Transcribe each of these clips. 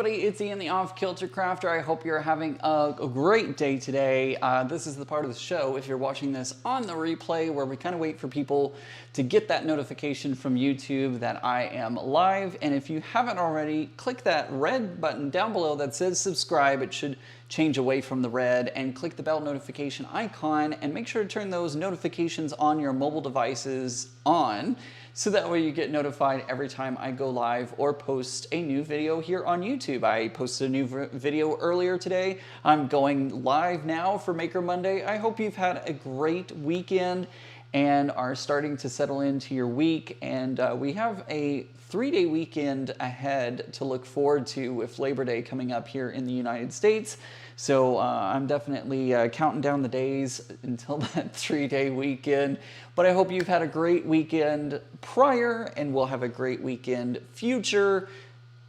everybody, it's Ian the Off Kilter Crafter. I hope you're having a great day today. This is the part of the show, if you're watching this on the replay, where we kind of wait for people to get that notification from YouTube that I am live. And if you haven't already, click that red button down below that says subscribe. It should change away from the red, and click the bell notification icon and make sure to turn those notifications on your mobile devices on, so that way you get notified every time I go live or post a new video here on YouTube. I posted a new video earlier today. I'm going live now for Maker Monday. I hope you've had a great weekend and are starting to settle into your week. And we have a 3-day weekend ahead to look forward to with Labor Day coming up here in the United States. So I'm definitely counting down the days until that 3-day weekend. But I hope you've had a great weekend prior, and we'll have a great weekend future.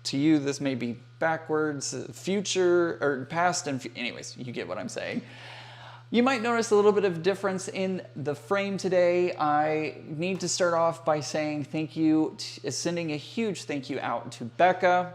To you, this may be backwards, future, or past and anyways, you get what I'm saying. You might notice a little bit of difference in the frame today. I need to start off by saying thank you, sending a huge thank you out to Becca.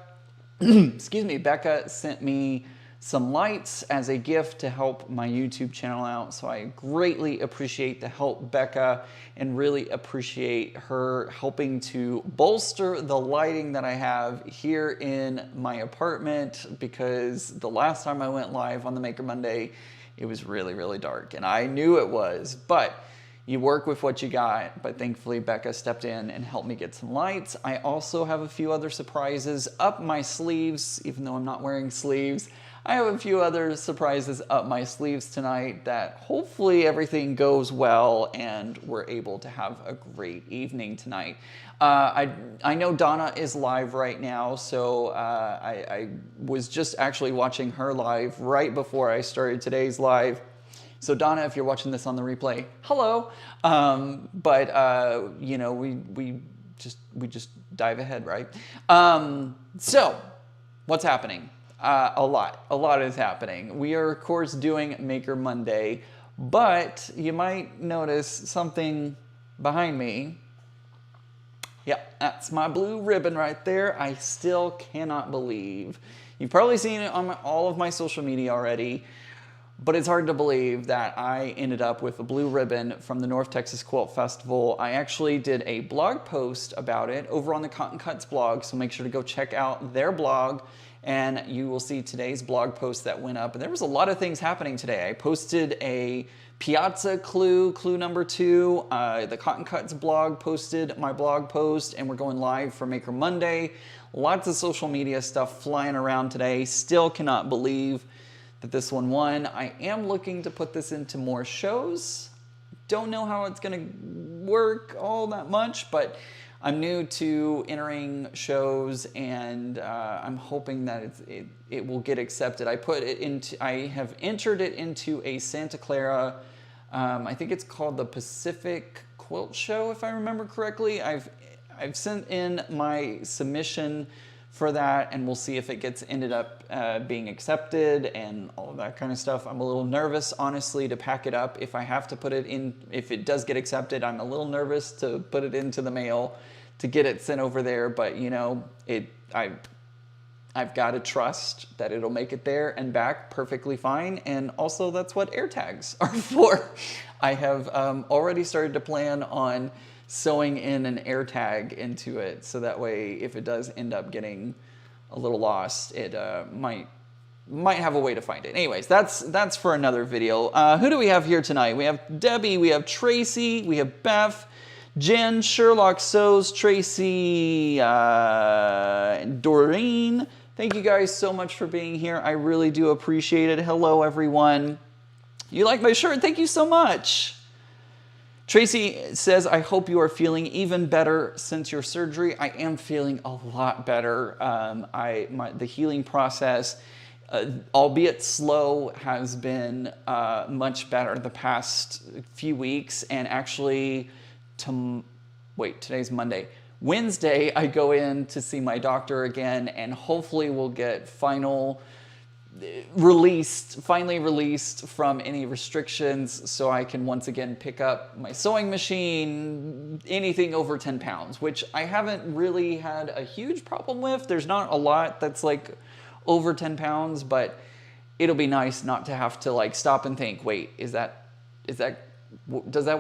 Excuse me, Becca sent me some lights as a gift to help my YouTube channel out. So I greatly appreciate the help, Becca, and really appreciate her helping to bolster the lighting that I have here in my apartment, because the last time I went live on the Maker Monday, it was really, really dark, and I knew it was, but you work with what you got. But thankfully, Becca stepped in and helped me get some lights. I also have a few other surprises up my sleeves, even though I'm not wearing sleeves. I have a few other surprises up my sleeves tonight that hopefully everything goes well and we're able to have a great evening tonight. I know Donna is live right now, so I was just actually watching her live right before I started today's live. So Donna, if you're watching this on the replay, hello. You know, we just dive ahead, right? So what's happening? A lot is happening. We are, of course, doing Maker Monday, but you might notice something behind me. Yep, that's my blue ribbon right there. I still cannot believe. You've probably seen it on all of my social media already, but it's hard to believe that I ended up with a blue ribbon from the North Texas Quilt Festival. I actually did a blog post about it over on the Cotton Cuts blog, so make sure to go check out their blog, and you will see today's blog post that went up. And there was a lot of things happening today. I posted a Piazza clue number 2. The Cotton Cuts blog posted my blog post, and we're going live for Maker Monday. Lots of social media stuff flying around today. Still cannot believe that this one won. I am looking to put this into more shows. Don't know how it's gonna work all that much, but I'm new to entering shows, and I'm hoping that it will get accepted. I have entered it into a Santa Clara, I think it's called the Pacific Quilt Show, if I remember correctly. I've sent in my submission for that, and we'll see if it ended up being accepted and all of that kind of stuff. I'm a little nervous, honestly, to pack it up. If I have to put it in, if it does get accepted, I'm a little nervous to put it into the mail to get it sent over there. But you know, I've got to trust that it'll make it there and back perfectly fine. And also, that's what air tags are for. I have already started to plan on sewing in an air tag into it, so that way if it does end up getting a little lost, it might have a way to find it. Anyways, that's for another video. Who do we have here tonight? We have Debbie, we have Tracy, we have Beth, Jen, Sherlock Sews, Tracy, and Doreen. Thank you guys so much for being here. I really do appreciate it. Hello, everyone. You like my shirt? Thank you so much. Tracy says, I hope you are feeling even better since your surgery. I am feeling a lot better. The healing process, albeit slow, has been much better the past few weeks. And actually, today's Monday. Wednesday, I go in to see my doctor again, and hopefully we'll get finally released from any restrictions, so I can once again pick up my sewing machine, anything over 10 pounds, which I haven't really had a huge problem with. There's not a lot that's like over 10 pounds, but it'll be nice not to have to like stop and think, wait, does that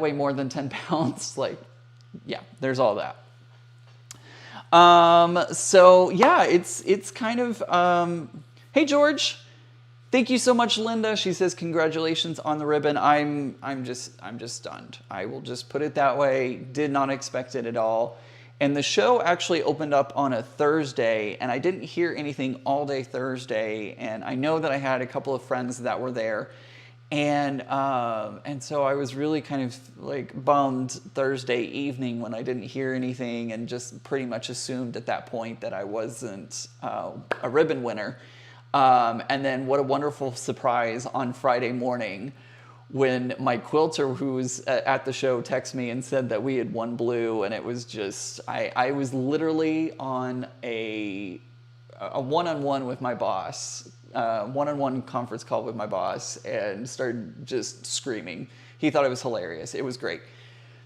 weigh more than 10 pounds? Like, yeah, there's all that. So yeah, it's kind of, hey George, thank you so much, Linda. She says, congratulations on the ribbon. I'm just stunned. I will just put it that way. Did not expect it at all. And the show actually opened up on a Thursday, and I didn't hear anything all day Thursday. And I know that I had a couple of friends that were there. And so I was really kind of like bummed Thursday evening when I didn't hear anything, and just pretty much assumed at that point that I wasn't a ribbon winner. And then what a wonderful surprise on Friday morning when my quilter, who was at the show, texted me and said that we had won blue. And it was just, I was literally on a one-on-one with my boss, one-on-one conference call with my boss, and started just screaming. He thought it was hilarious. It was great.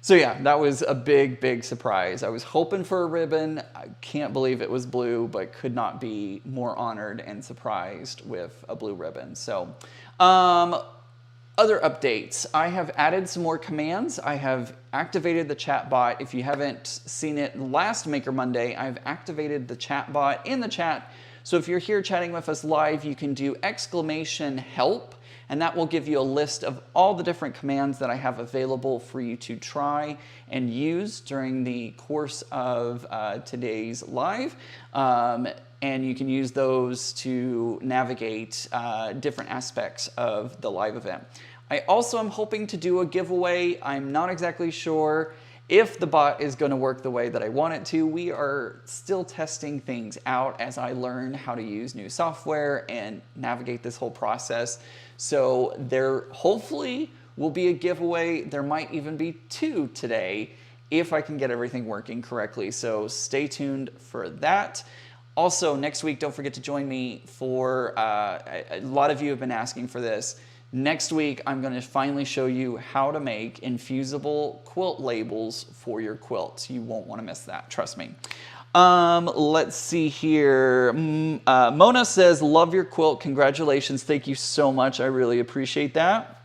So yeah, that was a big, big surprise. I was hoping for a ribbon. I can't believe it was blue, but could not be more honored and surprised with a blue ribbon. So, other updates. I have added some more commands. I have activated the chat bot. If you haven't seen it last Maker Monday, I've activated the chat bot in the chat. So if you're here chatting with us live, you can do !help, and that will give you a list of all the different commands that I have available for you to try and use during the course of today's live. And you can use those to navigate different aspects of the live event. I also am hoping to do a giveaway. I'm not exactly sure if the bot is going to work the way that I want it to. We are still testing things out as I learn how to use new software and navigate this whole process. So there hopefully will be a giveaway. There might even be 2 today if I can get everything working correctly. So stay tuned for that. Also, next week, don't forget to join me for, a lot of you have been asking for this. Next week, I'm going to finally show you how to make infusible quilt labels for your quilts. You won't want to miss that, trust me. Let's see here. Mona says, love your quilt. Congratulations. Thank you so much. I really appreciate that.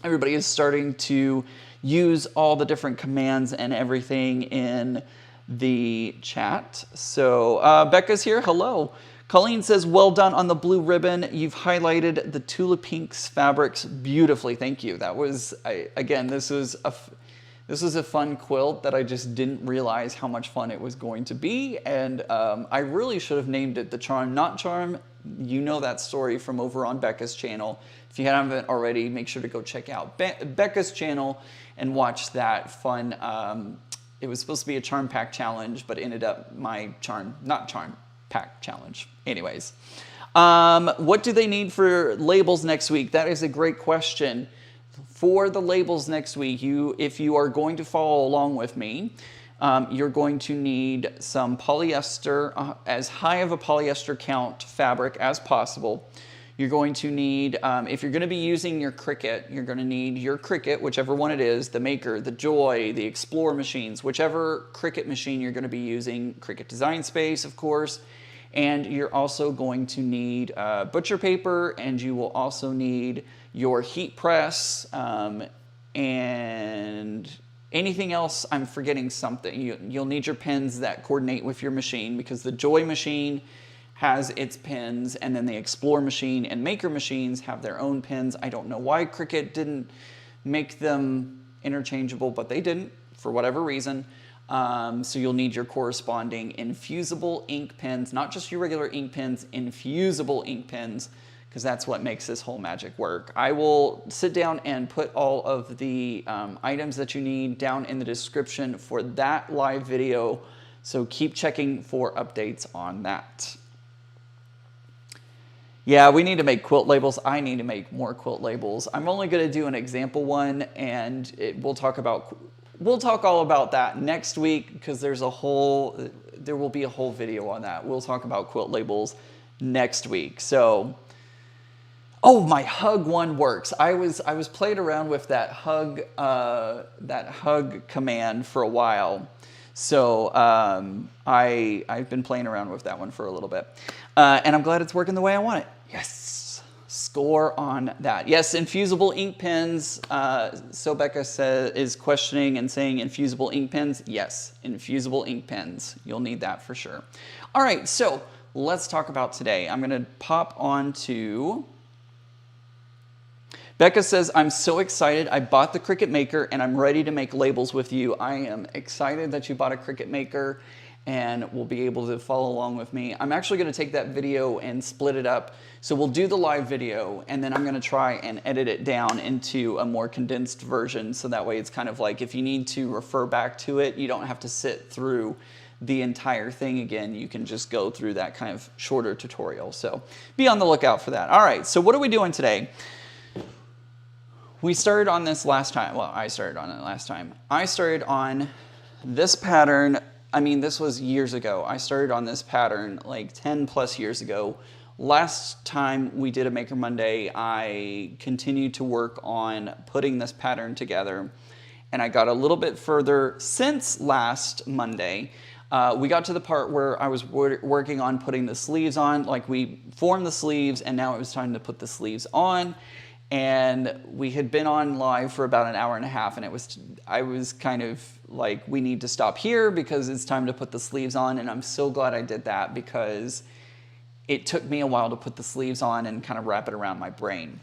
Everybody is starting to use all the different commands and everything in the chat. So Becca's here. Hello. Colleen says, well done on the blue ribbon. You've highlighted the Tula Pinks fabrics beautifully. Thank you. That was, again, this was a fun quilt that I just didn't realize how much fun it was going to be. And I really should have named it the Charm Not Charm. You know that story from over on Becca's channel. If you haven't already, make sure to go check out Becca's channel and watch that fun. It was supposed to be a charm pack challenge, but ended up my charm, not charm pack challenge. Anyways, what do they need for labels next week? That is a great question. For the labels next week, if you are going to follow along with me, you're going to need some polyester, as high of a polyester count fabric as possible. You're going to need, if you're going to be using your Cricut, you're going to need your Cricut, whichever one it is, the Maker, the Joy, the Explorer machines, whichever Cricut machine you're going to be using, Cricut Design Space, of course. And you're also going to need butcher paper, and you will also need your heat press, and anything else. I'm forgetting something. You'll need your pins that coordinate with your machine, because the Joy machine has its pins, and then the Explorer machine and Maker machines have their own pins. I don't know why Cricut didn't make them interchangeable, but they didn't for whatever reason. So you'll need your corresponding infusible ink pens, not just your regular ink pens, infusible ink pens, because that's what makes this whole magic work. I will sit down and put all of the items that you need down in the description for that live video, so keep checking for updates on that. Yeah, we need to make quilt labels. I need to make more quilt labels. I'm only going to do an example one, and we'll talk all about that next week, because there will be a whole video on that. We'll talk about quilt labels next week. So, oh, my hug one works. I was playing around with that hug command for a while. So I've been playing around with that one for a little bit. And I'm glad it's working the way I want it. Yes, score on that. Yes, infusible ink pens. So Becca is questioning and saying infusible ink pens. Yes, infusible ink pens. You'll need that for sure. All right, so let's talk about today. I'm gonna pop on to... Becca says, I'm so excited. I bought the Cricut Maker and I'm ready to make labels with you. I am excited that you bought a Cricut Maker and will be able to follow along with me. I'm actually gonna take that video and split it up. So we'll do the live video and then I'm gonna try and edit it down into a more condensed version. So that way it's kind of like if you need to refer back to it, you don't have to sit through the entire thing again. You can just go through that kind of shorter tutorial. So be on the lookout for that. All right, so what are we doing today? We started on this last time. Well, I started on it last time. I started on this pattern. I mean, this was years ago. I started on this pattern like 10 plus years ago. Last time we did a Maker Monday, I continued to work on putting this pattern together. And I got a little bit further since last Monday. We got to the part where I was working on putting the sleeves on. Like we formed the sleeves and now it was time to put the sleeves on. And we had been on live for about an hour and a half and I was kind of like, we need to stop here because it's time to put the sleeves on. And I'm so glad I did that because it took me a while to put the sleeves on and kind of wrap it around my brain.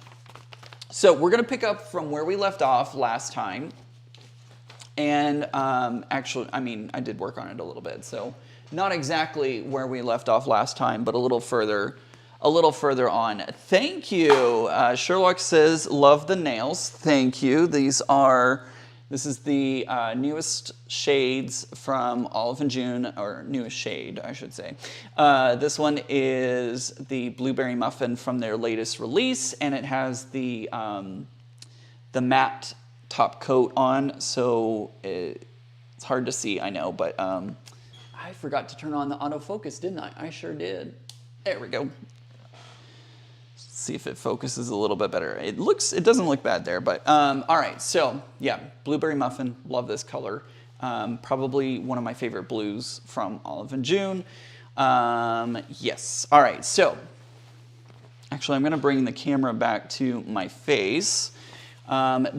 So we're gonna pick up from where we left off last time. And actually, I mean, I did work on it a little bit. So not exactly where we left off last time, but a little further on. Thank you. Sherlock says, love the nails. Thank you. This is the newest shades from Olive and June, or newest shade, I should say. This one is the Blueberry Muffin from their latest release, and it has the matte top coat on, so it's hard to see, I know, but I forgot to turn on the autofocus, didn't I? I sure did. There we go. See if it focuses a little bit better. It doesn't look bad there, but all right. So yeah, Blueberry Muffin, love this color. Probably one of my favorite blues from Olive and June. Yes. All right. So actually, I'm going to bring the camera back to my face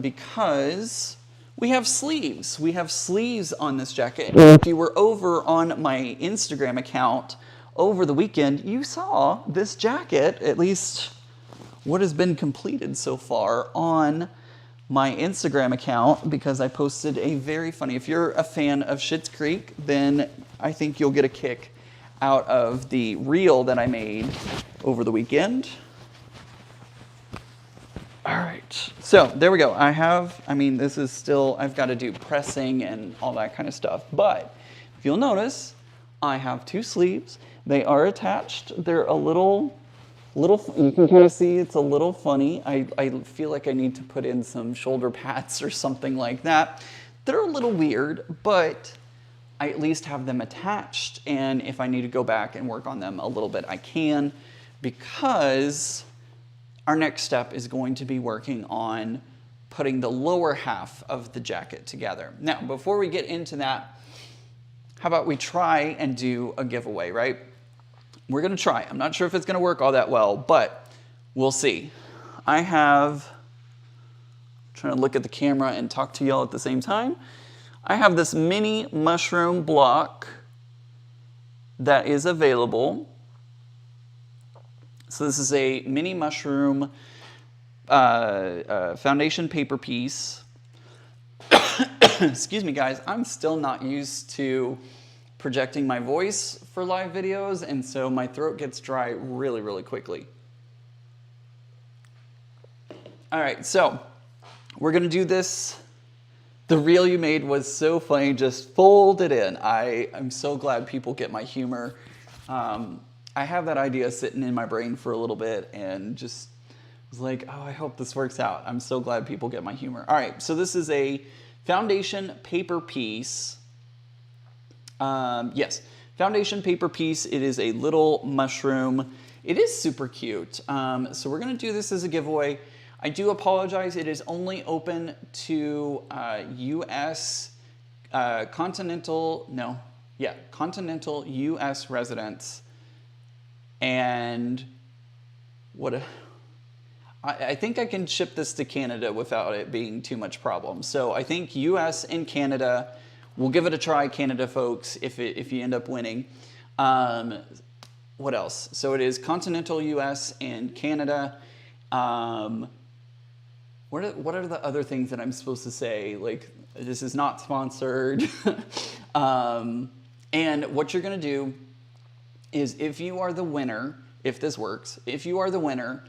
because we have sleeves. We have sleeves on this jacket. If you were over on my Instagram account over the weekend, you saw this jacket, at least what has been completed so far on my Instagram account, because I posted a very funny, if you're a fan of Schitt's Creek, then I think you'll get a kick out of the reel that I made over the weekend. All right, so there we go. This is still, I've got to do pressing and all that kind of stuff, but if you'll notice, I have two sleeves. They are attached. They're a little, you can kind of see it's a little funny. I feel like I need to put in some shoulder pads or something like that. They're a little weird, but I at least have them attached. And if I need to go back and work on them a little bit, I can, because our next step is going to be working on putting the lower half of the jacket together. Now, before we get into that, how about we try and do a giveaway, right? We're gonna try. I'm not sure if it's gonna work all that well, but we'll see. I'm trying to look at the camera and talk to y'all at the same time. I have this mini mushroom block that is available. So this is a mini mushroom foundation paper piece. Excuse me, guys. I'm still not used to projecting my voice for live videos, and so my throat gets dry really, really quickly. All right, so we're gonna do this. The reel you made was so funny, just fold it in. I'm so glad people get my humor. I have that idea sitting in my brain for a little bit and just was like, oh, I hope this works out. I'm so glad people get my humor. All right, so this is a foundation paper piece. Yes, foundation paper piece. It is a little mushroom. It is super cute. So we're gonna do this as a giveaway. I do apologize. It is only open to US continental U.S. residents, and I think I can ship this to Canada without it being too much problem. So I think U.S. and Canada, we'll give it a try, Canada folks, if you end up winning. What else? So it is continental U.S. and Canada. What are the other things that I'm supposed to say? Like, this is not sponsored. And what you're going to do is, if you are the winner, if this works, if you are the winner,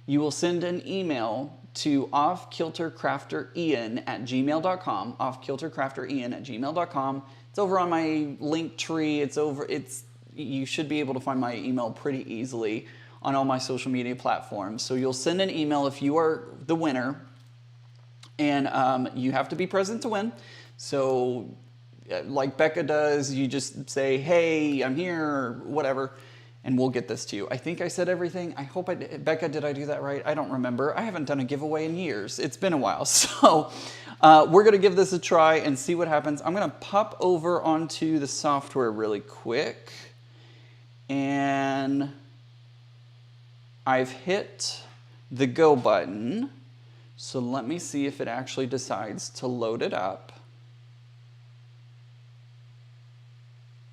you will send an email to offkiltercrafterian@gmail.com, offkiltercrafterian@gmail.com. It's over on my link tree. You should be able to find my email pretty easily on all my social media platforms. So you'll send an email if you are the winner, and you have to be present to win. So like Becca does, you just say, hey, I'm here, or whatever, and we'll get this to you. I think I said everything. I hope I did. Becca, did I do that right? I don't remember. I haven't done a giveaway in years. It's been a while. So we're going to give this a try and see what happens. I'm going to pop over onto the software really quick. And I've hit the go button. So let me see if it actually decides to load it up.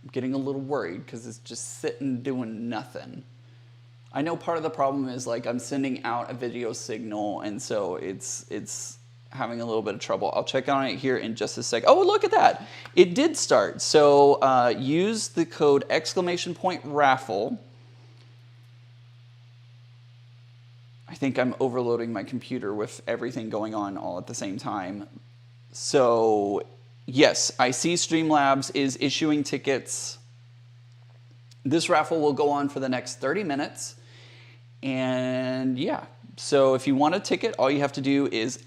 I'm getting a little worried because it's just sitting doing nothing. I know part of the problem is, like, I'm sending out a video signal, and so it's having a little bit of trouble. I'll check on it here in just a sec. Oh, look at that. It did start. So use the code !raffle. I think I'm overloading my computer with everything going on all at the same time. So yes, I see Streamlabs is issuing tickets. This raffle will go on for the next 30 minutes. And yeah, so if you want a ticket, all you have to do is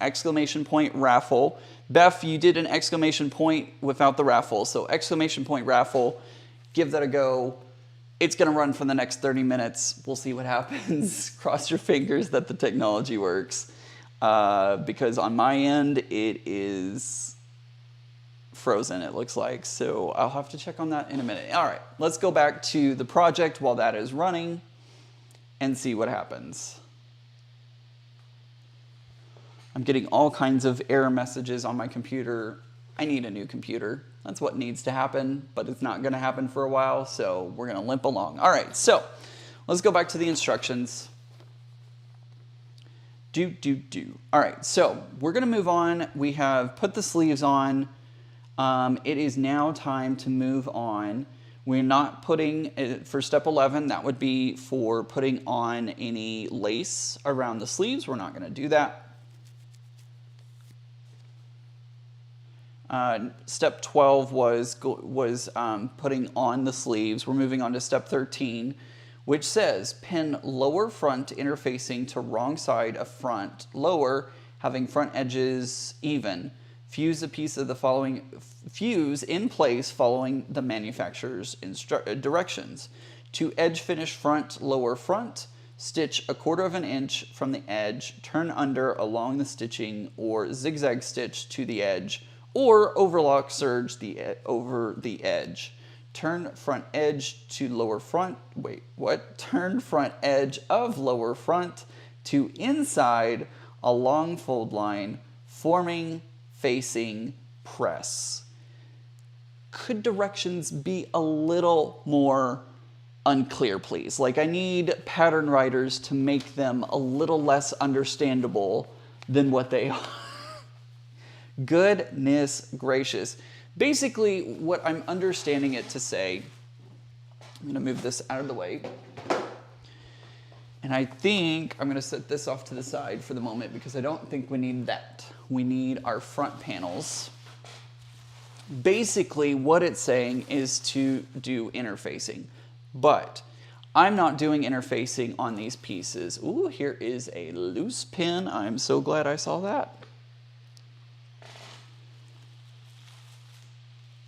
!raffle. Beth, you did an exclamation point without the raffle. So !raffle, give that a go. It's going to run for the next 30 minutes. We'll see what happens. Cross your fingers that the technology works. Because on my end, it is frozen, it looks like. So I'll have to check on that in a minute. All right, let's go back to the project while that is running and see what happens. I'm getting all kinds of error messages on my computer. I need a new computer. That's what needs to happen, but it's not going to happen for a while, so we're going to limp along. All right, so let's go back to the instructions. All right, so we're going to move on. We have put the sleeves on. It is now time to move on. We're not putting, for step 11, that would be for putting on any lace around the sleeves. We're not going to do that. Step 12 was putting on the sleeves. We're moving on to step 13, which says pin lower front interfacing to wrong side of front lower, having front edges even. Fuse a piece of the following, fuse in place following the manufacturer's directions. To edge finish front lower front, stitch 1/4 inch from the edge, turn under along the stitching, or zigzag stitch to the edge, or overlock serge over the edge. Turn front edge to lower front, turn front edge of lower front to inside along fold line, forming, facing, press. Could directions be a little more unclear, please? Like, I need pattern writers to make them a little less understandable than what they are. Goodness gracious. Basically, what I'm understanding it to say, I'm going to move this out of the way. And I think I'm going to set this off to the side for the moment because I don't think we need that. We need our front panels. Basically, what it's saying is to do interfacing. But I'm not doing interfacing on these pieces. Ooh, here is a loose pin. I'm so glad I saw that.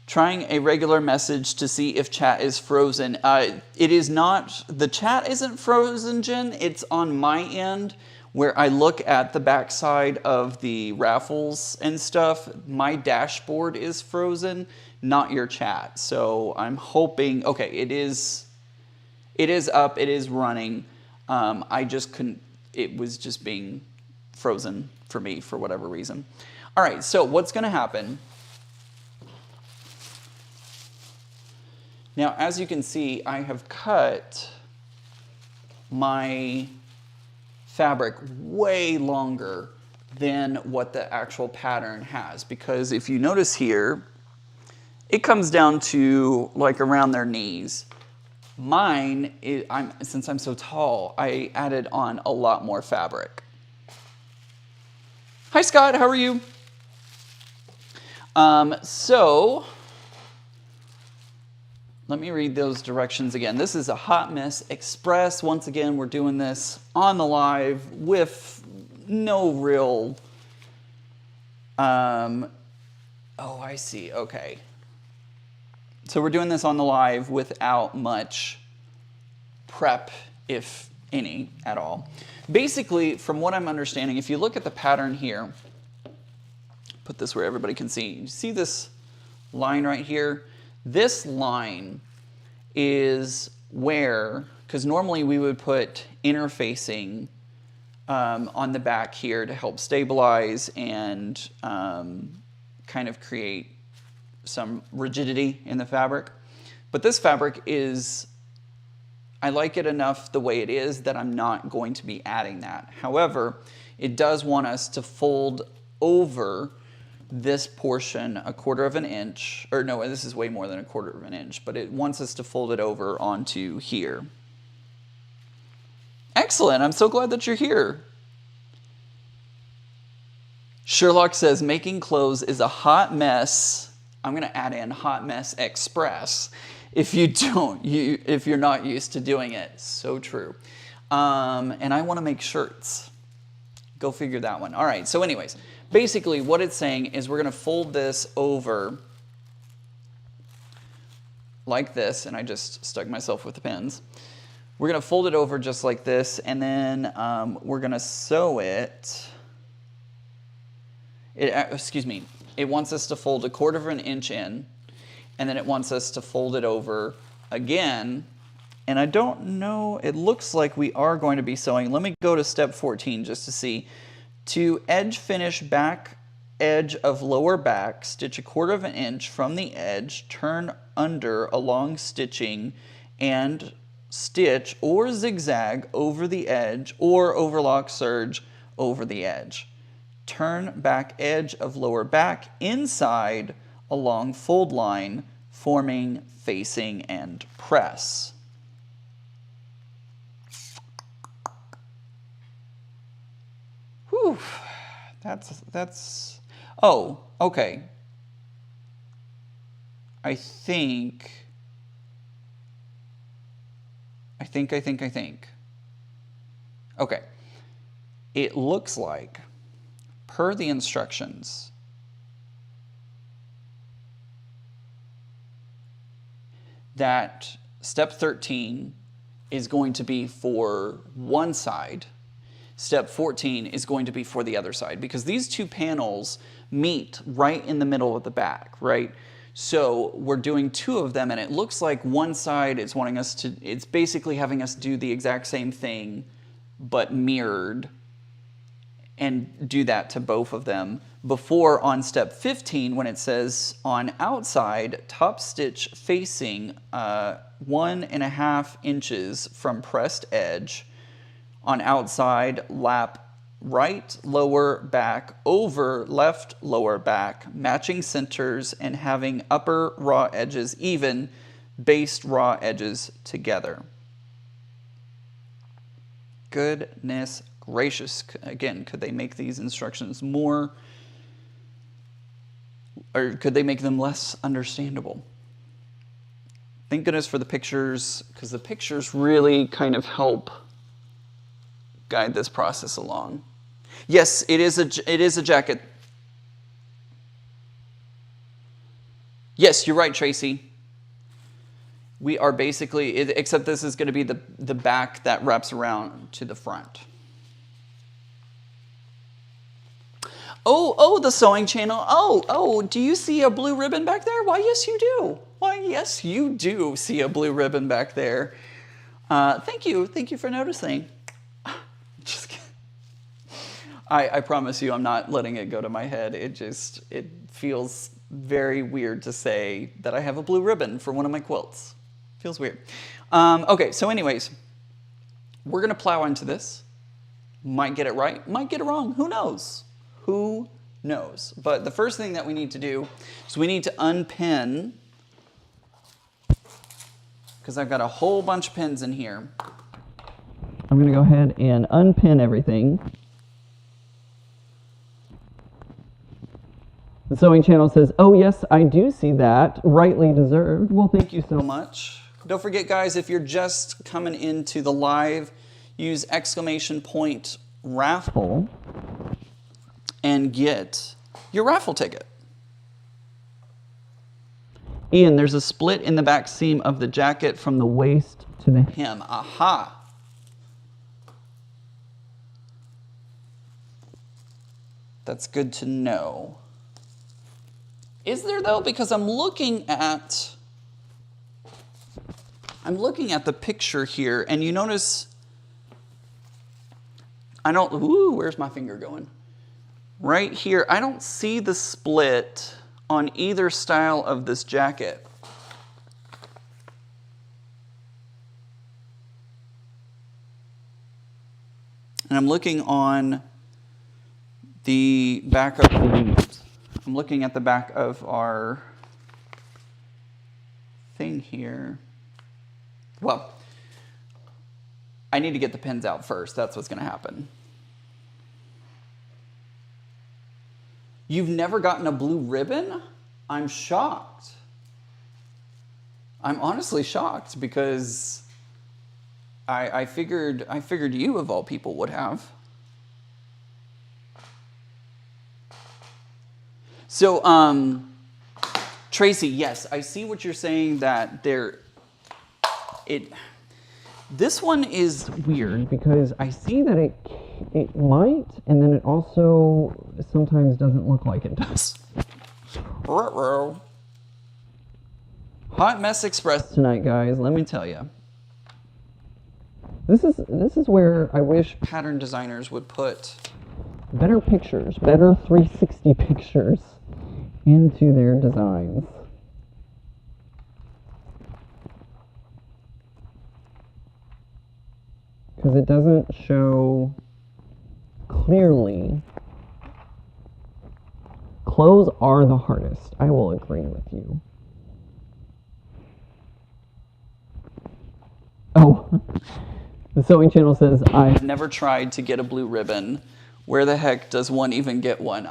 Trying a regular message to see if chat is frozen. It is not, the chat isn't frozen, Jen. It's on my end. where I look at the backside of the raffles and stuff, my dashboard is frozen, not your chat. So I'm hoping, okay, it is up, it is running. I just couldn't, it was just being frozen for me for whatever reason. All right, so what's gonna happen? Now, as you can see, I have cut my fabric way longer than what the actual pattern has, because if you notice here, it comes down to like around their knees. Mine, since I'm so tall, I added on a lot more fabric. Hi Scott, how are you? So, let me read those directions again. This is a Hot Mess Express. Once again, we're doing this on the live with no real, oh, I see, okay. So we're doing this on the live without much prep, if any, at all. Basically, from what I'm understanding, if you look at the pattern here, put this where everybody can see. You see this line right here? This line is where, because normally we would put interfacing on the back here to help stabilize and kind of create some rigidity in the fabric. But this fabric is, I like it enough the way it is that I'm not going to be adding that. However, it does want us to fold over this portion 1/4 of an inch, or no, this is way more than 1/4 of an inch, but it wants us to fold it over onto here. Excellent, I'm so glad that you're here. Sherlock says, making clothes is a hot mess. I'm gonna add in Hot Mess Express if you don't, if you're not used to doing it. So true. And I wanna make shirts. Go figure that one. All right, so anyways, basically what it's saying is we're gonna fold this over like this, and I just stuck myself with the pins. We're gonna fold it over just like this, and then we're gonna sew it. Excuse me, it wants us to fold 1/4 of an inch in, and then it wants us to fold it over again. And I don't know, it looks like we are going to be sewing. Let me go to step 14 just to see. To edge finish back edge of lower back, stitch 1/4 of an inch from the edge, turn under along stitching, and stitch or zigzag over the edge or overlock serge over the edge. Turn back edge of lower back inside along fold line, forming facing and press. Whew, that's, oh, okay. I think. Okay. It looks like, per the instructions, that step 13 is going to be for one side. Step 14 is going to be for the other side, because these two panels meet right in the middle of the back, right? So we're doing 2 of them, and it looks like one side is wanting us to, it's basically having us do the exact same thing, but mirrored, and do that to both of them. Before on step 15, when it says on outside, top stitch facing 1.5 inches from pressed edge, on outside, lap right lower back over left lower back, matching centers and having upper raw edges even, based raw edges together. Goodness gracious. Again, could they make these instructions more, or could they make them less understandable? Thank goodness for the pictures, because the pictures really kind of help guide this process along. Yes, it is a jacket. Yes, you're right, Tracy. We are basically, except this is going to be the back that wraps around to the front. Oh, the sewing channel. Oh, do you see a blue ribbon back there? Why, yes, you do. Why, yes, you do see a blue ribbon back there. Thank you for noticing. Just kidding. I promise you I'm not letting it go to my head. It feels very weird to say that I have a blue ribbon for one of my quilts. Feels weird. Okay, so anyways, we're gonna plow into this. Might get it right, might get it wrong, who knows? Who knows? But the first thing that we need to do is we need to unpin, because I've got a whole bunch of pins in here. I'm gonna go ahead and unpin everything. The sewing channel says, oh yes, I do see that. Rightly deserved. Well, thank you so much. Don't forget, guys, if you're just coming into the live, use !raffle and get your raffle ticket. Ian, there's a split in the back seam of the jacket from the waist to the hem. Aha. That's good to know. Is there though? Because I'm looking at the picture here, and you notice where's my finger going? Right here, I don't see the split on either style of this jacket. And I'm looking on the back of I'm looking at the back of our thing here. Well, I need to get the pins out first. That's what's going to happen. You've never gotten a blue ribbon? I'm shocked. I'm honestly shocked because I figured you of all people would have. So, Tracy, yes, I see what you're saying that this one is weird because I see that it might, and then it also sometimes doesn't look like it does. Hot Mess Express tonight, guys, let me tell you. This is where I wish pattern designers would put better pictures, better 360 pictures into their designs. Because it doesn't show clearly. Clothes are the hardest. I will agree with you. Oh, the sewing channel says, I've never tried to get a blue ribbon. Where the heck does one even get one?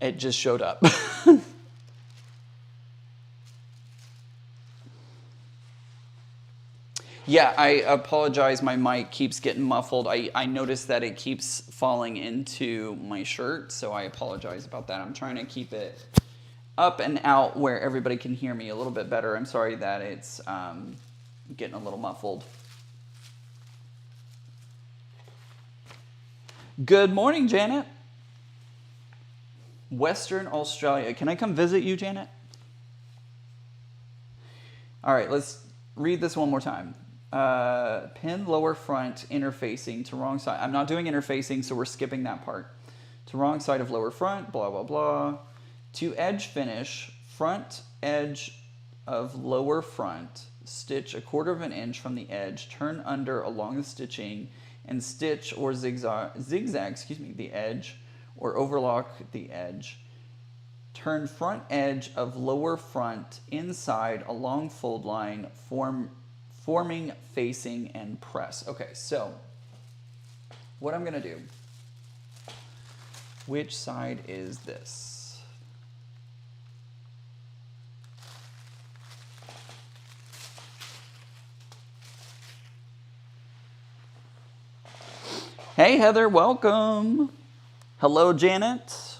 It just showed up. Yeah, I apologize. My mic keeps getting muffled. I noticed that it keeps falling into my shirt, so I apologize about that. I'm trying to keep it up and out where everybody can hear me a little bit better. I'm sorry that it's getting a little muffled. Good morning, Janet. Western Australia. Can I come visit you, Janet? All right, let's read this one more time. Pin lower front interfacing to wrong side. I'm not doing interfacing, so we're skipping that part. To wrong side of lower front, blah, blah, blah. To edge finish, front edge of lower front, stitch 1/4 inch from the edge, turn under along the stitching, and stitch or zigzag the edge, or overlock the edge. Turn front edge of lower front inside along fold line, forming facing and press. Okay, so what I'm gonna do, which side is this? Hey Heather, welcome. Hello Janet.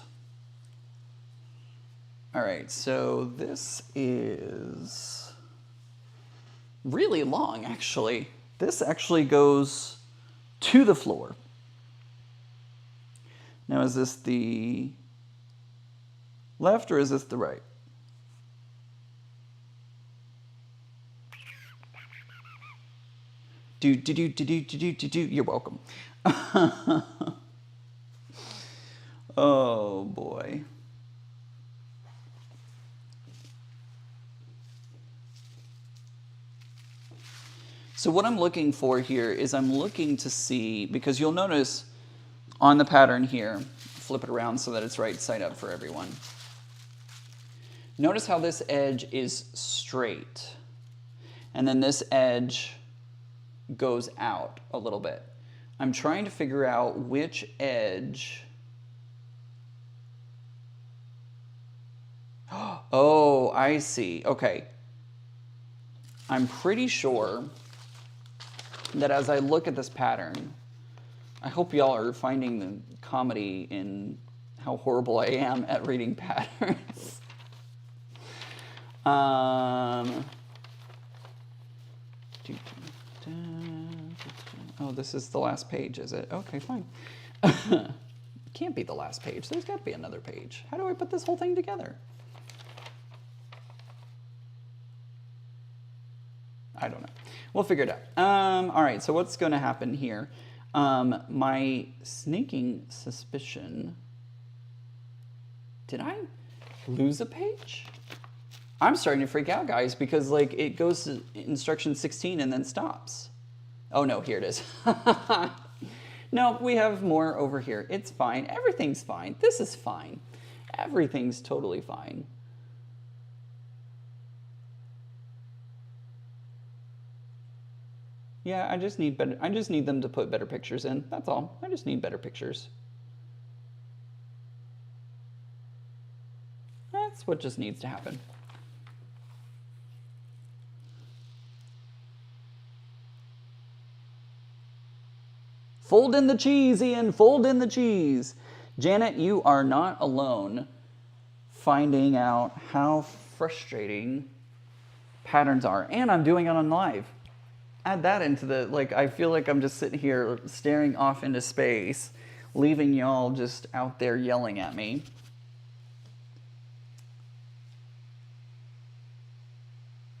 All right, so this is really long actually. This actually goes to the floor. Now, is this the left or is this the right? You're welcome. Oh boy. So what I'm looking for here is I'm looking to see, because you'll notice on the pattern here, flip it around so that it's right side up for everyone. Notice how this edge is straight, and then this edge goes out a little bit. I'm trying to figure out which edge. Oh, I see. Okay. I'm pretty sure that as I look at this pattern, I hope y'all are finding the comedy in how horrible I am at reading patterns. Oh, this is the last page, is it? Okay, fine. Can't be the last page. There's got to be another page. How do I put this whole thing together? I don't know. We'll figure it out. All right, so what's going to happen here? My sneaking suspicion... Did I lose a page? I'm starting to freak out, guys, because like it goes to instruction 16 and then stops. Oh no, here it is. No, we have more over here. It's fine. Everything's fine. This is fine. Everything's totally fine. Yeah, I just need them to put better pictures in. That's all. I just need better pictures. That's what just needs to happen. Fold in the cheese, Ian. Fold in the cheese. Janet, you are not alone finding out how frustrating patterns are. And I'm doing it on live. Add that into the, like, I feel like I'm just sitting here staring off into space, leaving y'all just out there yelling at me.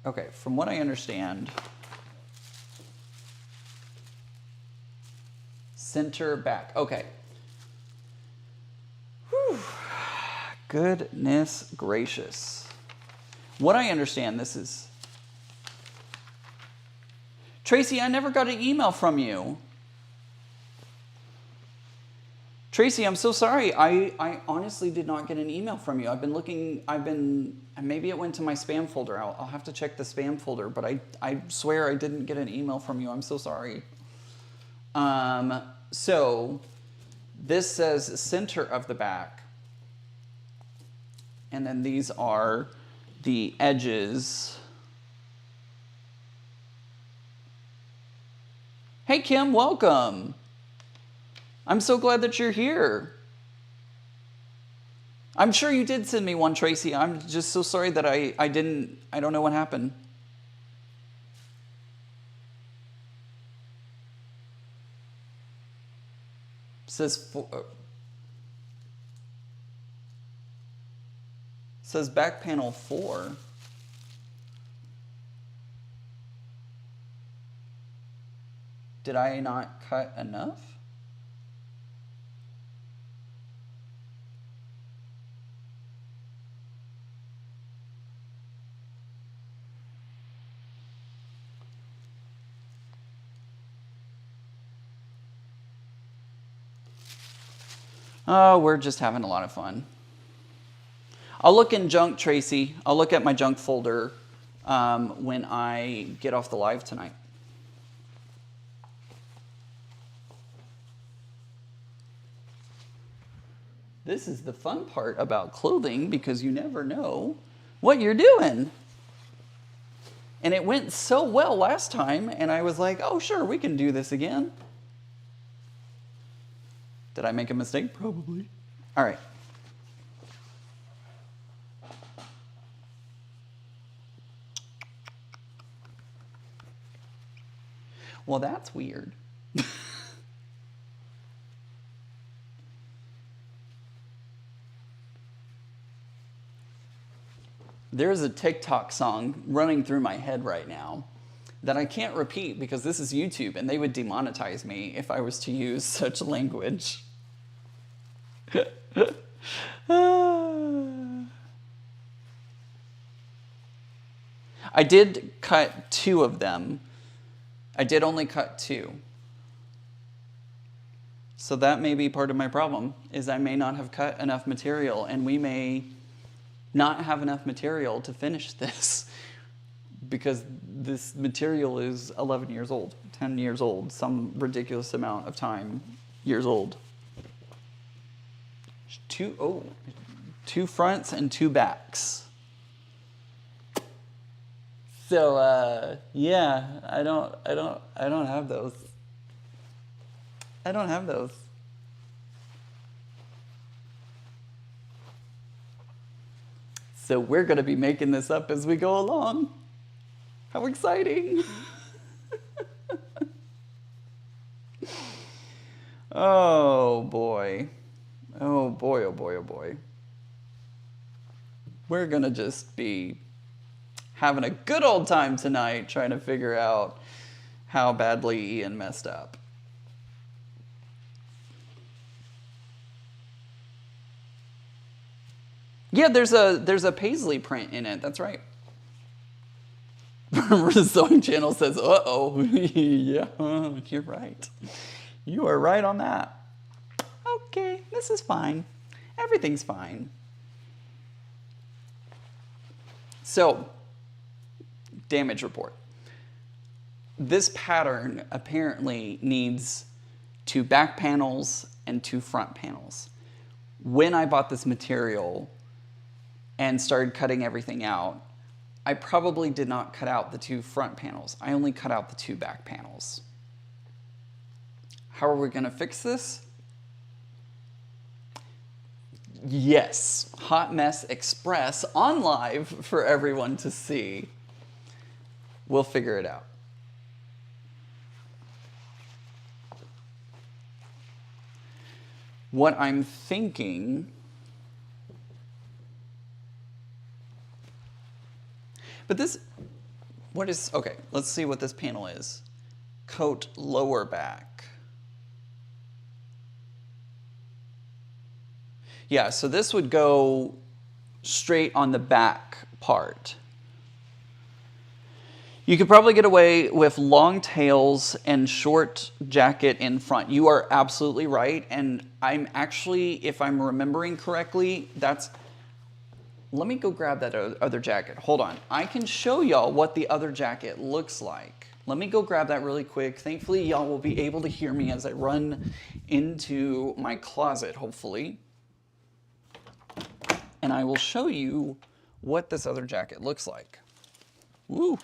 Okay, from what I understand, center back. Okay. Whew. Goodness gracious. What I understand, this is... Tracy, I never got an email from you. Tracy, I'm so sorry. I honestly did not get an email from you. I've been looking, maybe it went to my spam folder. I'll have to check the spam folder, but I swear I didn't get an email from you. I'm so sorry. So this says center of the back. And then these are the edges. Hey, Kim, welcome. I'm so glad that you're here. I'm sure you did send me one, Tracy. I'm just so sorry that I don't know what happened. Says back panel 4. Did I not cut enough? Oh, we're just having a lot of fun. I'll look in junk, Tracy. I'll look at my junk folder when I get off the live tonight. This is the fun part about clothing because you never know what you're doing. And it went so well last time, and I was like, oh, sure, we can do this again. Did I make a mistake? Probably. All right. Well, that's weird. There's a TikTok song running through my head right now that I can't repeat because this is YouTube and they would demonetize me if I was to use such language. I did cut 2 of them. I did only cut 2. So that may be part of my problem, is I may not have cut enough material, and we may not have enough material to finish this because this material is 11 years old, 10 years old, some ridiculous amount of time, years old. 2 fronts and 2 backs. So yeah, I don't have those. I don't have those. So we're going to be making this up as we go along. How exciting. Oh boy. Oh boy, oh boy, oh boy. We're going to just be having a good old time tonight trying to figure out how badly Ian messed up. Yeah, there's a paisley print in it. That's right. The sewing channel says, "Uh-oh." Yeah, you're right. You are right on that. Okay, this is fine. Everything's fine. So, damage report. This pattern apparently needs 2 back panels and 2 front panels. When I bought this material and started cutting everything out, I probably did not cut out the 2 front panels. I only cut out the 2 back panels. How are we going to fix this? Yes, Hot Mess Express on live for everyone to see. We'll figure it out. What I'm thinking, but this, okay, let's see what this panel is. Coat lower back. Yeah, so this would go straight on the back part. You could probably get away with long tails and short jacket in front. You are absolutely right, and I'm actually, if I'm remembering correctly, let me go grab that other jacket. Hold on. I can show y'all what the other jacket looks like. Let me go grab that really quick. Thankfully, y'all will be able to hear me as I run into my closet, hopefully. And I will show you what this other jacket looks like. Woo!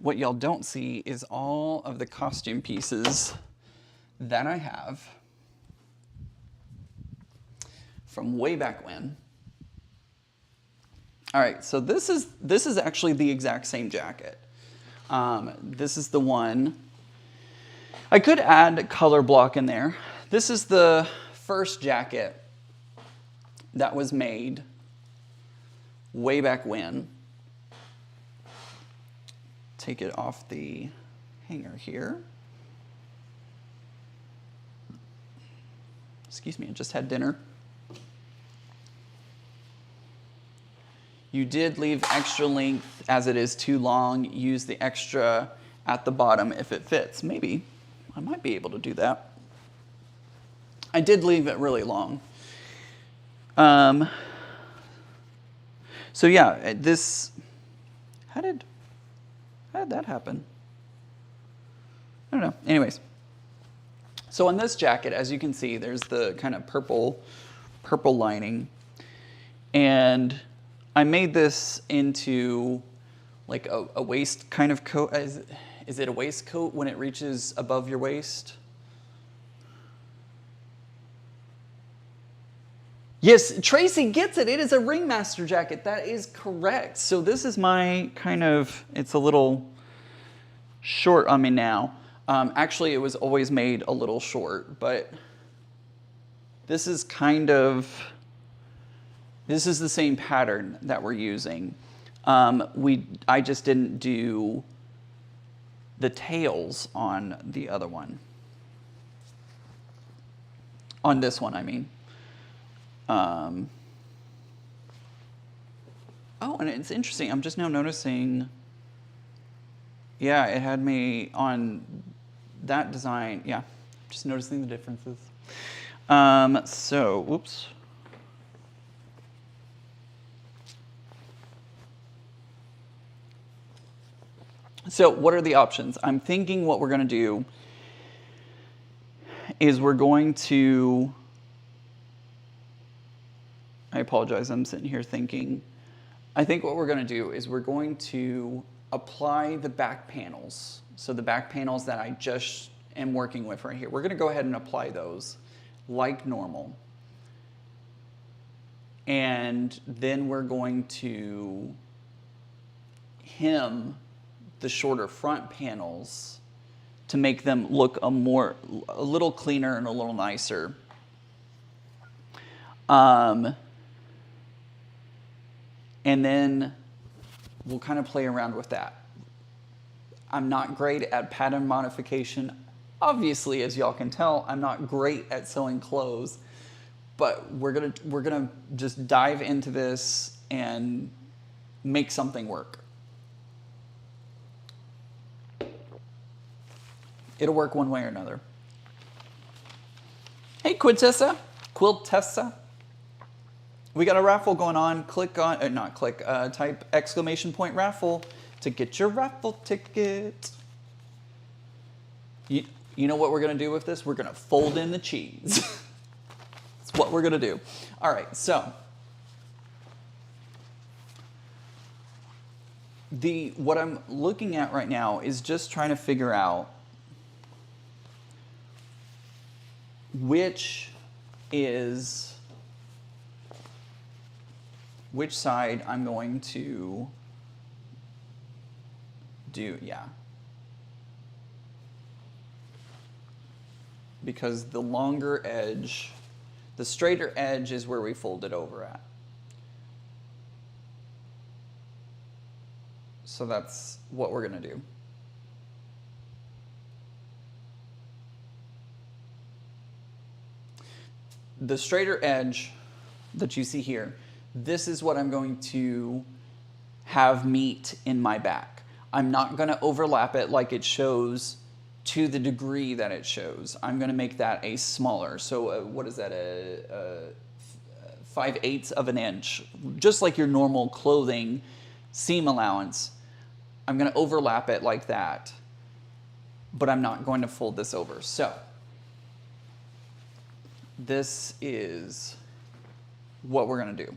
What y'all don't see is all of the costume pieces that I have from way back when. All right, so this is actually the exact same jacket. This is the one. I could add color block in there. This is the first jacket that was made way back when. Take it off the hanger here. Excuse me, I just had dinner. You did leave extra length as it is too long. Use the extra at the bottom if it fits. Maybe, I might be able to do that. I did leave it really long. So yeah, this, how did that happen? I don't know. Anyways, so on this jacket, as you can see, there's the kind of purple lining, and I made this into like a waist kind of coat. Is it a waistcoat when it reaches above your waist? Yes, Tracy gets it. It is a ringmaster jacket. That is correct. So this is my kind of, it's a little short on me now. Actually, it was always made a little short, but this is kind of This is the same pattern that we're using. I just didn't do the tails on the other one. On this one, I mean. Oh, and it's interesting. I'm just now noticing, yeah, it had me on that design. Yeah, just noticing the differences. So, whoops. So what are the options? I'm thinking what we're going to do is we're going to, I apologize, I'm sitting here thinking, I think what we're going to do is we're going to apply the back panels. So the back panels that I just am working with right here, we're going to go ahead and apply those like normal. And then we're going to hem the shorter front panels to make them look a little cleaner and a little nicer. And then we'll kind of play around with that. I'm not great at pattern modification. Obviously, as y'all can tell, I'm not great at sewing clothes, but we're gonna just dive into this and make something work. It'll work one way or another. Hey, Quiltessa, we got a raffle going on. Click on, type exclamation point raffle to get your raffle ticket. You know what we're gonna do with this? We're gonna fold in the cheese. That's what we're gonna do. All right, so what I'm looking at right now is just trying to figure out which side I'm going to do, yeah. Because the longer edge, the straighter edge is where we fold it over at. So that's what we're gonna do. The straighter edge that you see here, this is what I'm going to have meet in my back. I'm not going to overlap it like it shows to the degree that it shows. I'm going to make that a smaller. So what is that, a 5/8 of an inch, just like your normal clothing seam allowance. I'm going to overlap it like that, but I'm not going to fold this over. So this is what we're going to do.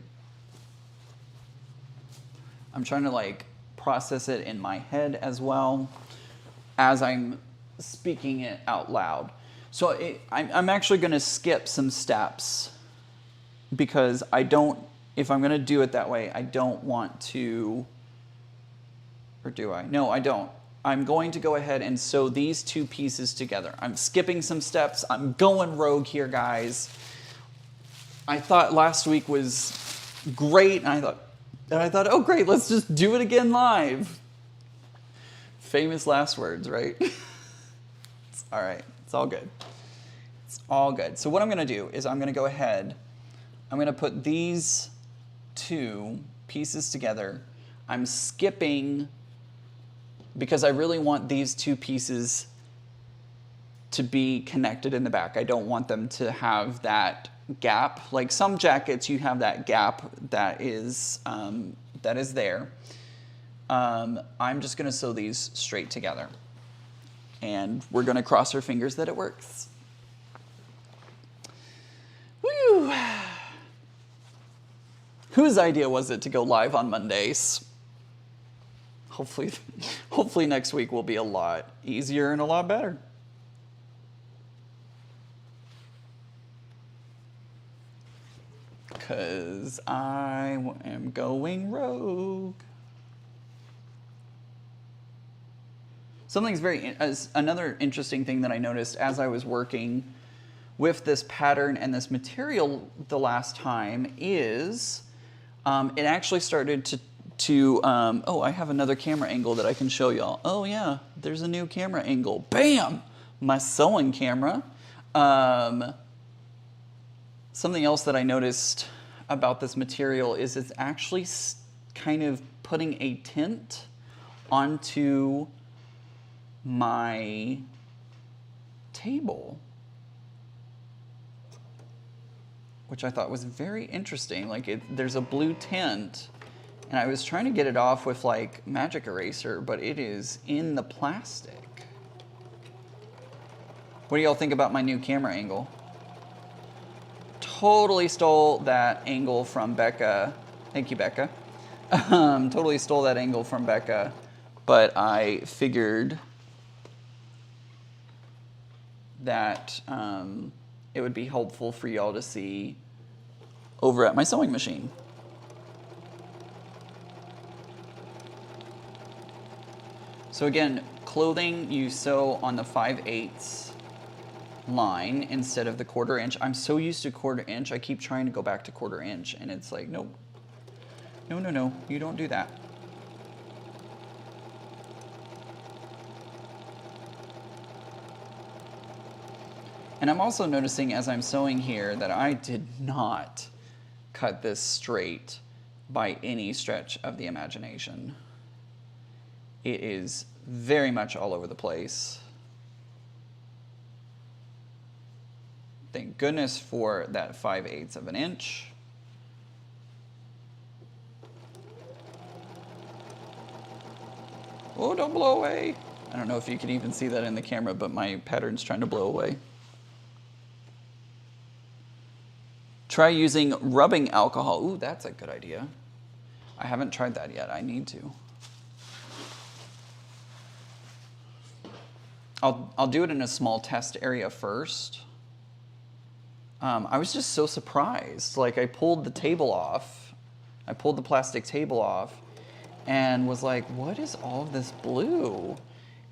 I'm trying to like process it in my head as well as I'm speaking it out loud. So I'm actually going to skip some steps because if I'm going to do it that way, I don't want to, or do I? No, I don't. I'm going to go ahead and sew these two pieces together. I'm skipping some steps. I'm going rogue here, guys. I thought last week was great, and I thought, oh great, let's just do it again live. Famous last words, right? It's all right. It's all good. It's all good. So what I'm going to do is I'm going to go ahead. I'm going to put these two pieces together. I'm skipping because I really want these two pieces to be connected in the back. I don't want them to have that gap. Like some jackets, you have that gap that is there. I'm just gonna sew these straight together. And we're gonna cross our fingers that it works. Woo! Whose idea was it to go live on Mondays? Hopefully next week will be a lot easier and a lot better. Because I am going rogue. Another interesting thing that I noticed as I was working with this pattern and this material the last time is it actually started oh, I have another camera angle that I can show y'all. Oh yeah, there's a new camera angle. Bam! My sewing camera. Something else that I noticed about this material is it's actually kind of putting a tint onto my table, which I thought was very interesting. Like there's a blue tint, and I was trying to get it off with like magic eraser, but it is in the plastic. What do y'all think about my new camera angle? Totally stole that angle from Becca. Thank you, Becca. Totally stole that angle from Becca, but I figured that it would be helpful for y'all to see over at my sewing machine. So again, clothing you sew on the 5/8 line instead of the 1/4 inch. I'm so used to 1/4 inch, I keep trying to go back to 1/4 inch, and it's like, nope. No, no, no, you don't do that. And I'm also noticing as I'm sewing here that I did not cut this straight by any stretch of the imagination. It is very much all over the place. Thank goodness for that 5/8 of an inch. Oh, don't blow away. I don't know if you can even see that in the camera, but my pattern's trying to blow away. Try using rubbing alcohol. Ooh, that's a good idea. I haven't tried that yet. I need to. I'll do it in a small test area first. I was just so surprised. Like I pulled the table off. I pulled the plastic table off and was like, what is all of this blue?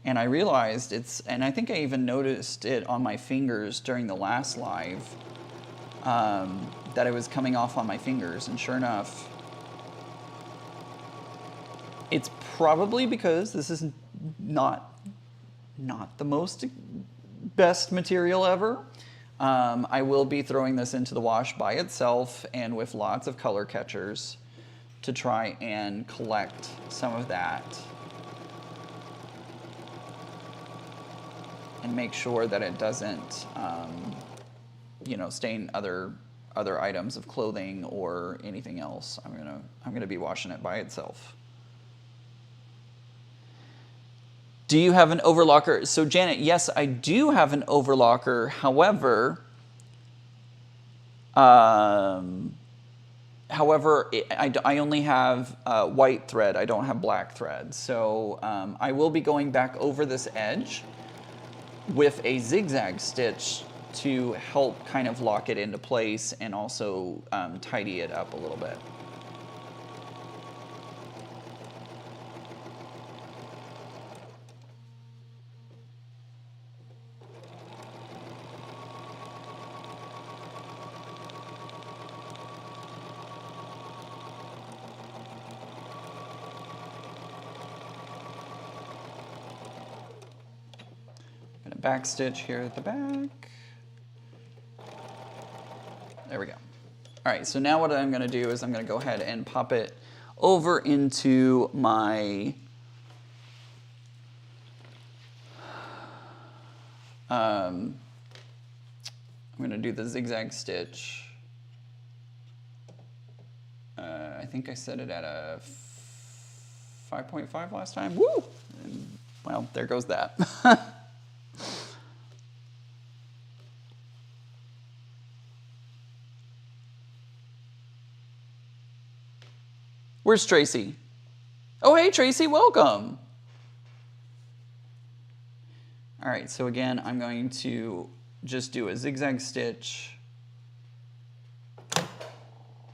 And I realized and I think I even noticed it on my fingers during the last live, that it was coming off on my fingers, and sure enough, it's probably because this is not the most best material ever. I will be throwing this into the wash by itself and with lots of color catchers to try and collect some of that and make sure that it doesn't stain other items of clothing or anything else. I'm gonna be washing it by itself. Do you have an overlocker? So Janet, yes, I do have an overlocker. However, I only have white thread. I don't have black thread. So I will be going back over this edge with a zigzag stitch to help kind of lock it into place and also tidy it up a little bit. Back stitch here at the back. There we go. All right, so now what I'm gonna do is I'm gonna go ahead and pop it over into my I'm gonna do the zigzag stitch. I think I set it at a 5.5 last time. Woo! And, well, there goes that. Where's Tracy? Oh, hey, Tracy, welcome. All right, so again, I'm going to just do a zigzag stitch.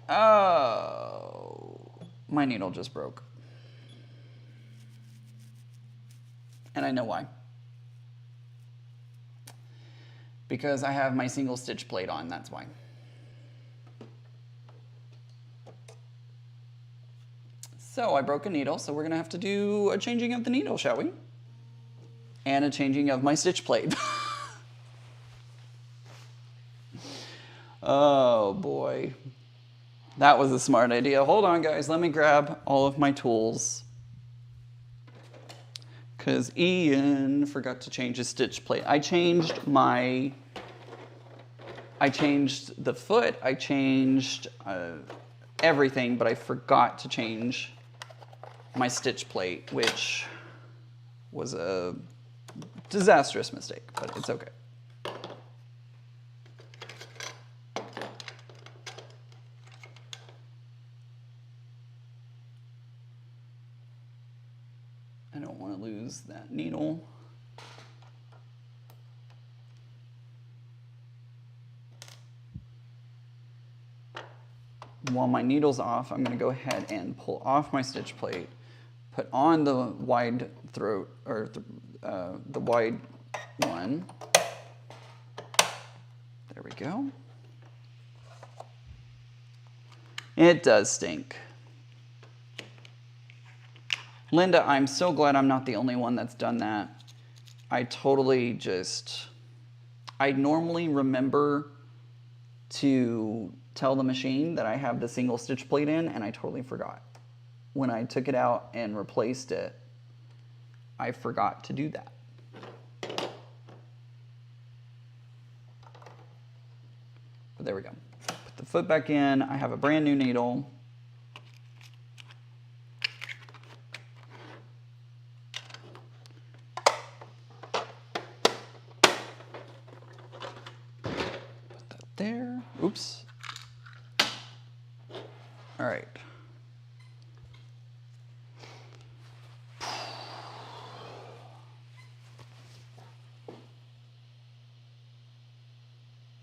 Oh, my needle just broke. And I know why. Because I have my single stitch plate on, that's why. So I broke a needle, so we're gonna have to do a changing of the needle, shall we? And a changing of my stitch plate. Oh boy. That was a smart idea. Hold on guys, let me grab all of my tools. Because Ian forgot to change his stitch plate. I changed the foot, I changed everything, but I forgot to change my stitch plate, which was a disastrous mistake, but it's okay. I don't want to lose that needle. While my needle's off, I'm going to go ahead and pull off my stitch plate, put on the wide throat, or the wide one. There we go. It does stink. Linda, I'm so glad I'm not the only one that's done that. I totally I normally remember to tell the machine that I have the single stitch plate in, and I totally forgot. When I took it out and replaced it, I forgot to do that. But there we go. Put the foot back in. I have a brand new needle. There. Oops. All right.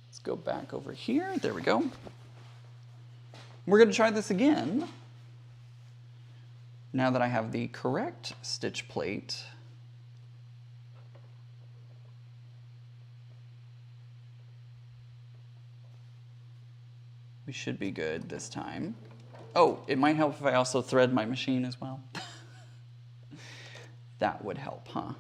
Let's go back over here. There we go. We're going to try this again. Now that I have the correct stitch plate. We should be good this time. Oh, it might help if I also thread my machine as well. That would help, huh?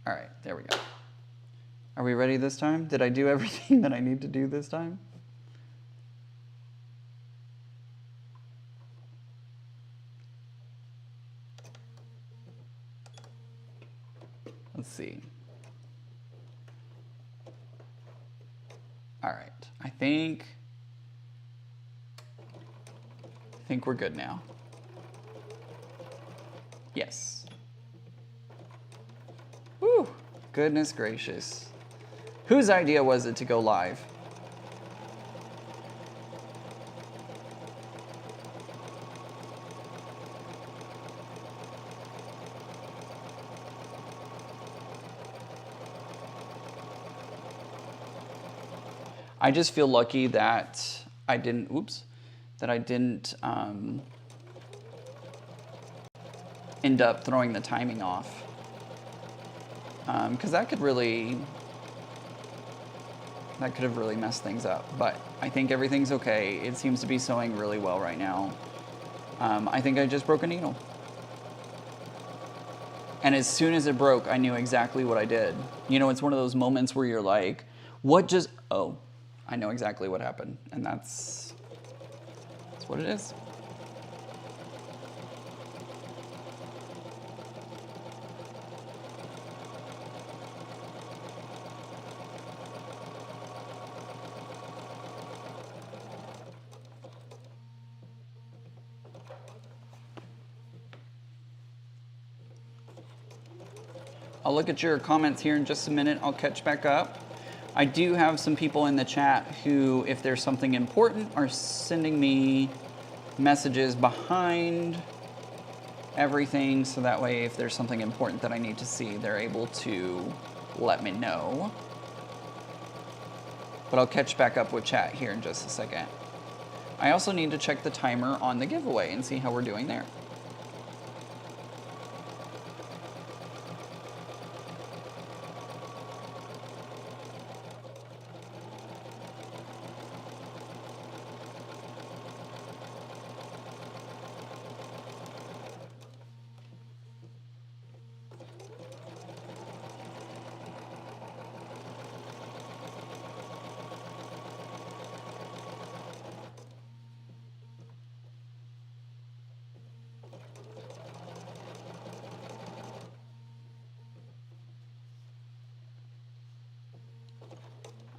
All right, there we go. Are we ready this time? Did I do everything that I need to do this time? Let's see. All right, I think we're good now. Yes. Whew, goodness gracious. Whose idea was it to go live? I just feel lucky that I didn't, end up throwing the timing off. Because that could have really messed things up. But I think everything's okay. It seems to be sewing really well right now. I think I just broke a needle. And as soon as it broke, I knew exactly what I did. You know, it's one of those moments where you're like, oh, I know exactly what happened. And that's what it is. I'll look at your comments here in just a minute. I'll catch back up. I do have some people in the chat who, if there's something important, are sending me messages behind everything, so that way if there's something important that I need to see, they're able to let me know. But I'll catch back up with chat here in just a second. I also need to check the timer on the giveaway and see how we're doing there.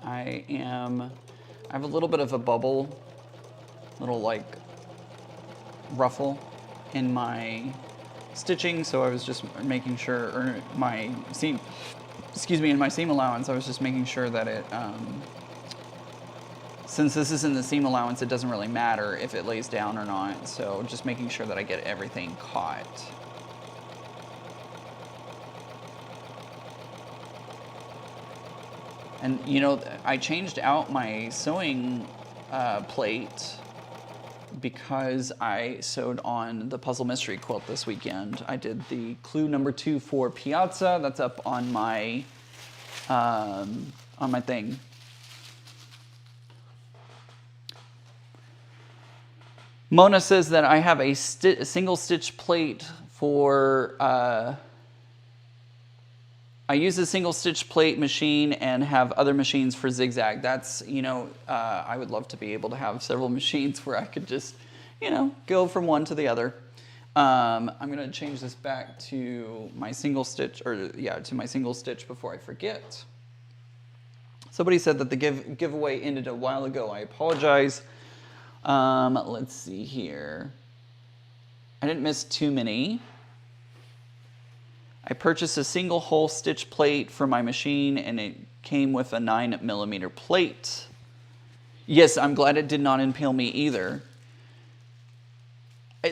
I have a little bit of a bubble, little like ruffle in my stitching, so I was just making sure, or my seam, excuse me, in my seam allowance, I was just making sure that it, since this is in the seam allowance, it doesn't really matter if it lays down or not, so just making sure that I get everything caught. And you know, I changed out my sewing plate because I sewed on the Puzzle Mystery Quilt this weekend. I did the clue number 2 for Piazza. That's up on my thing. Mona says that I have a single stitch plate for, I use a single stitch plate machine and have other machines for zigzag. That's, you know, I would love to be able to have several machines where I could just, you know, go from one to the other. I'm gonna change this back to my single stitch, or yeah, to my single stitch before I forget. Somebody said that the giveaway ended a while ago. I apologize. Let's see here. I didn't miss too many. I purchased a single hole stitch plate for my machine and it came with a 9mm plate. Yes, I'm glad it did not impale me either.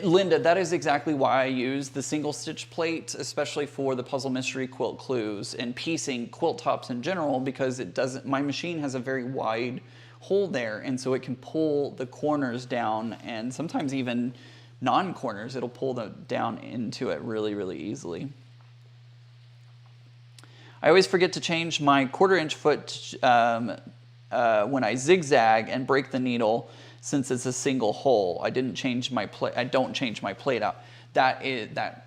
Linda, that is exactly why I use the single stitch plate, especially for the Puzzle Mystery Quilt clues and piecing quilt tops in general, because it doesn't, my machine has a very wide hole there, and so it can pull the corners down, and sometimes even non-corners, it'll pull them down into it really, really easily. I always forget to change my 1/4 inch foot when I zigzag and break the needle, since it's a single hole. I didn't change my plate. I don't change my plate out. That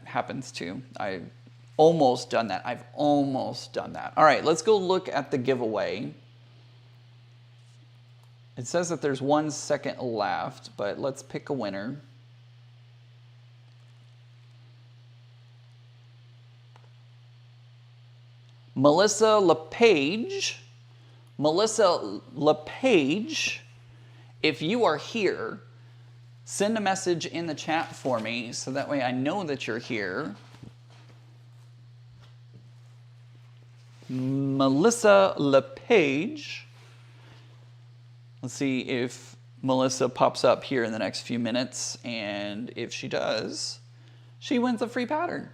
happens too. I've almost done that. I've almost done that. All right, let's go look at the giveaway. It says that there's 1 second left, but let's pick a winner. Melissa LePage. Melissa LePage, if you are here, send a message in the chat for me so that way I know that you're here. Melissa LePage. Let's see if Melissa pops up here in the next few minutes, and if she does, she wins a free pattern.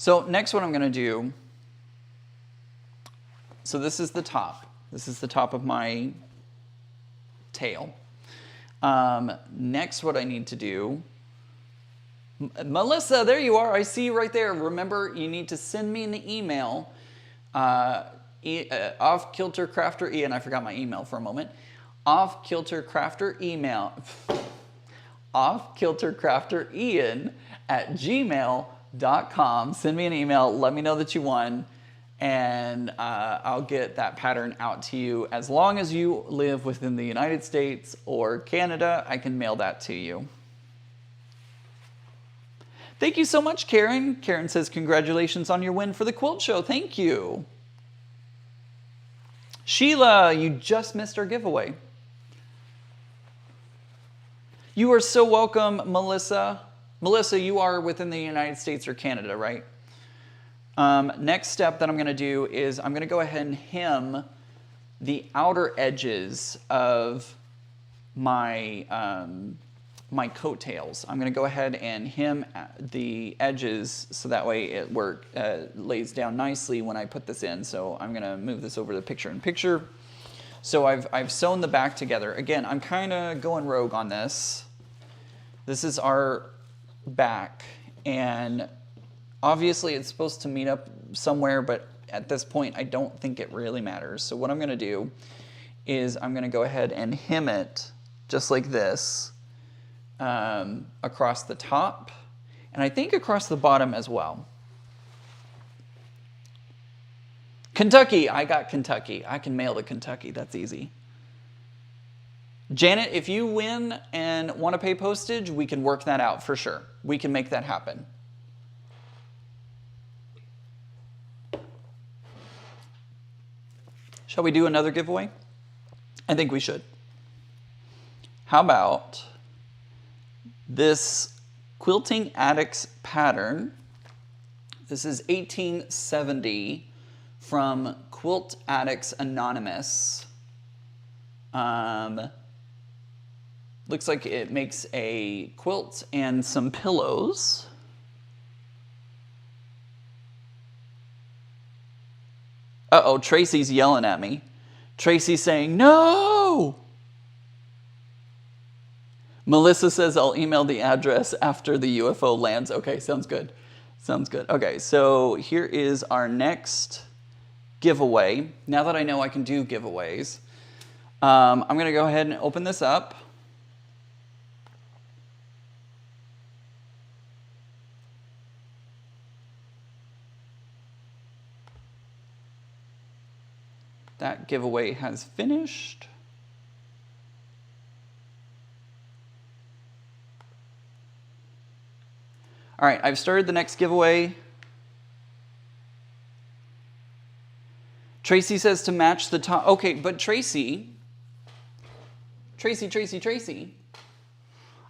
So next what I'm going to do, so this is the top. This is the top of my tail. Next what I need to do, Melissa, there you are. I see you right there. Remember, you need to send me an email, off Kilter Crafter Ian. I forgot my email for a moment. Off Kilter Crafter email, off Kilter Crafter Ian at gmail.com. Send me an email. Let me know that you won, and I'll get that pattern out to you. As long as you live within the United States or Canada, I can mail that to you. Thank you so much, Karen. Karen says, congratulations on your win for the quilt show. Thank you. Sheila, you just missed our giveaway. You are so welcome, Melissa. Melissa, you are within the United States or Canada, right? Next step that I'm going to do is I'm going to go ahead and hem the outer edges of my my coattails. I'm going to go ahead and hem the edges so that way it lays down nicely when I put this in. So I'm going to move this over to picture-in-picture. So I've sewn the back together. Again, I'm kind of going rogue on this. This is our back, and obviously it's supposed to meet up somewhere, but at this point I don't think it really matters. So what I'm going to do is I'm going to go ahead and hem it just like this across the top, and I think across the bottom as well. Kentucky, I got Kentucky. I can mail to Kentucky, that's easy. Janet, if you win and want to pay postage, we can work that out for sure. We can make that happen. Shall we do another giveaway? I think we should. How about this Quilting Addicts pattern? This is 1870 from Quilt Addicts Anonymous. Looks like it makes a quilt and some pillows. Uh-oh, Tracy's yelling at me. Tracy's saying, no! Melissa says, I'll email the address after the UFO lands. Okay, sounds good. Sounds good. Okay, so here is our next giveaway. Now that I know I can do giveaways, I'm going to go ahead and open this up. That giveaway has finished. All right, I've started the next giveaway. Tracy says to match the top. Okay, but Tracy,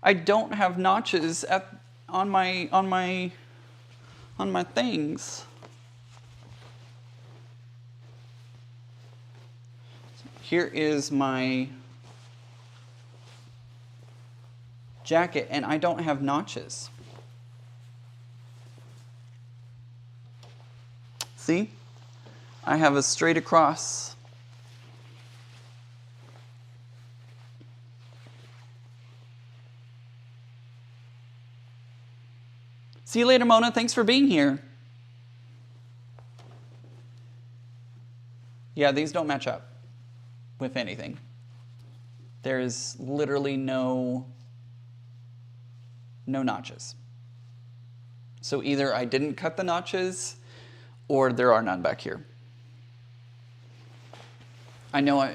I don't have notches on my things. Here is my jacket, and I don't have notches. See? I have a straight across. See you later, Mona. Thanks for being here. Yeah, these don't match up with anything. There's literally no notches. So either I didn't cut the notches or there are none back here. I know,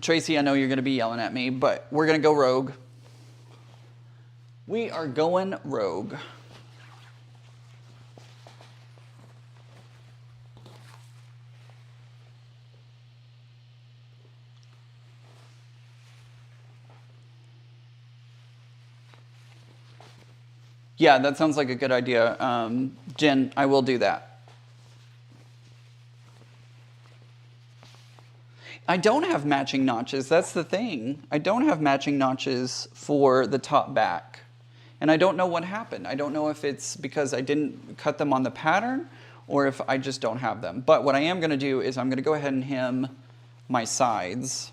Tracy, I know you're going to be yelling at me, but we're going to go rogue. We are going rogue. Yeah, that sounds like a good idea. Jen, I will do that. I don't have matching notches. That's the thing. I don't have matching notches for the top back. And I don't know what happened. I don't know if it's because I didn't cut them on the pattern or if I just don't have them. But what I am going to do is I'm going to go ahead and hem my sides.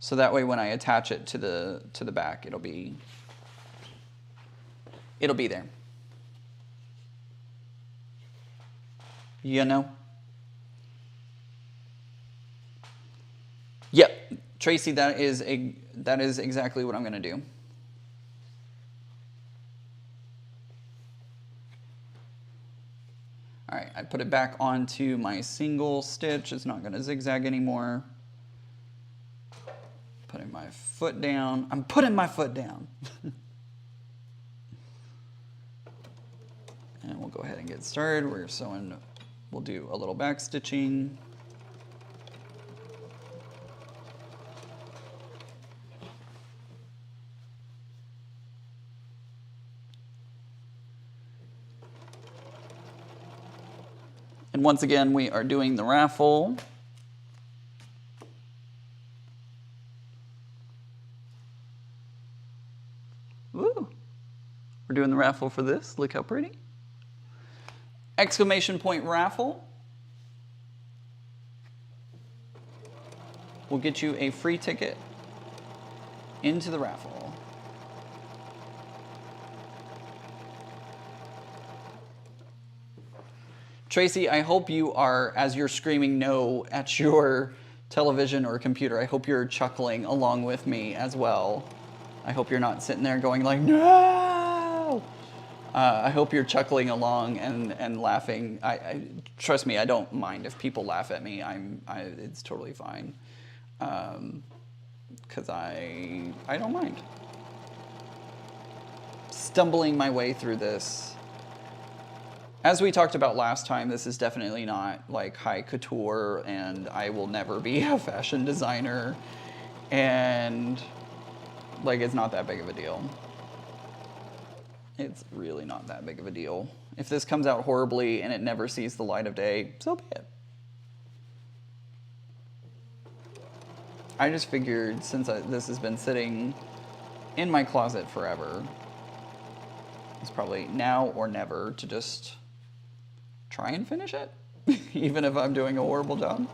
So that way when I attach it to the back, it'll be there. You know? Yep, Tracy, that is exactly what I'm going to do. All right, I put it back onto my single stitch. It's not going to zigzag anymore. Putting my foot down. I'm putting my foot down. And we'll go ahead and get started. We'll do a little back stitching. And once again, we are doing the raffle. Ooh, we're doing the raffle for this. Look how pretty. Exclamation point raffle. We'll get you a free ticket into the raffle. Tracy, I hope you are, as you're screaming no at your television or computer, I hope you're chuckling along with me as well. I hope you're not sitting there going like, no! I hope you're chuckling along and laughing. Trust me, I don't mind if people laugh at me. It's totally fine. Because I don't mind. Stumbling my way through this. As we talked about last time, this is definitely not like high couture, and I will never be a fashion designer, and like it's not that big of a deal. It's really not that big of a deal. If this comes out horribly and it never sees the light of day, so be it. I just figured since this has been sitting in my closet forever, it's probably now or never to just try and finish it, even if I'm doing a horrible job.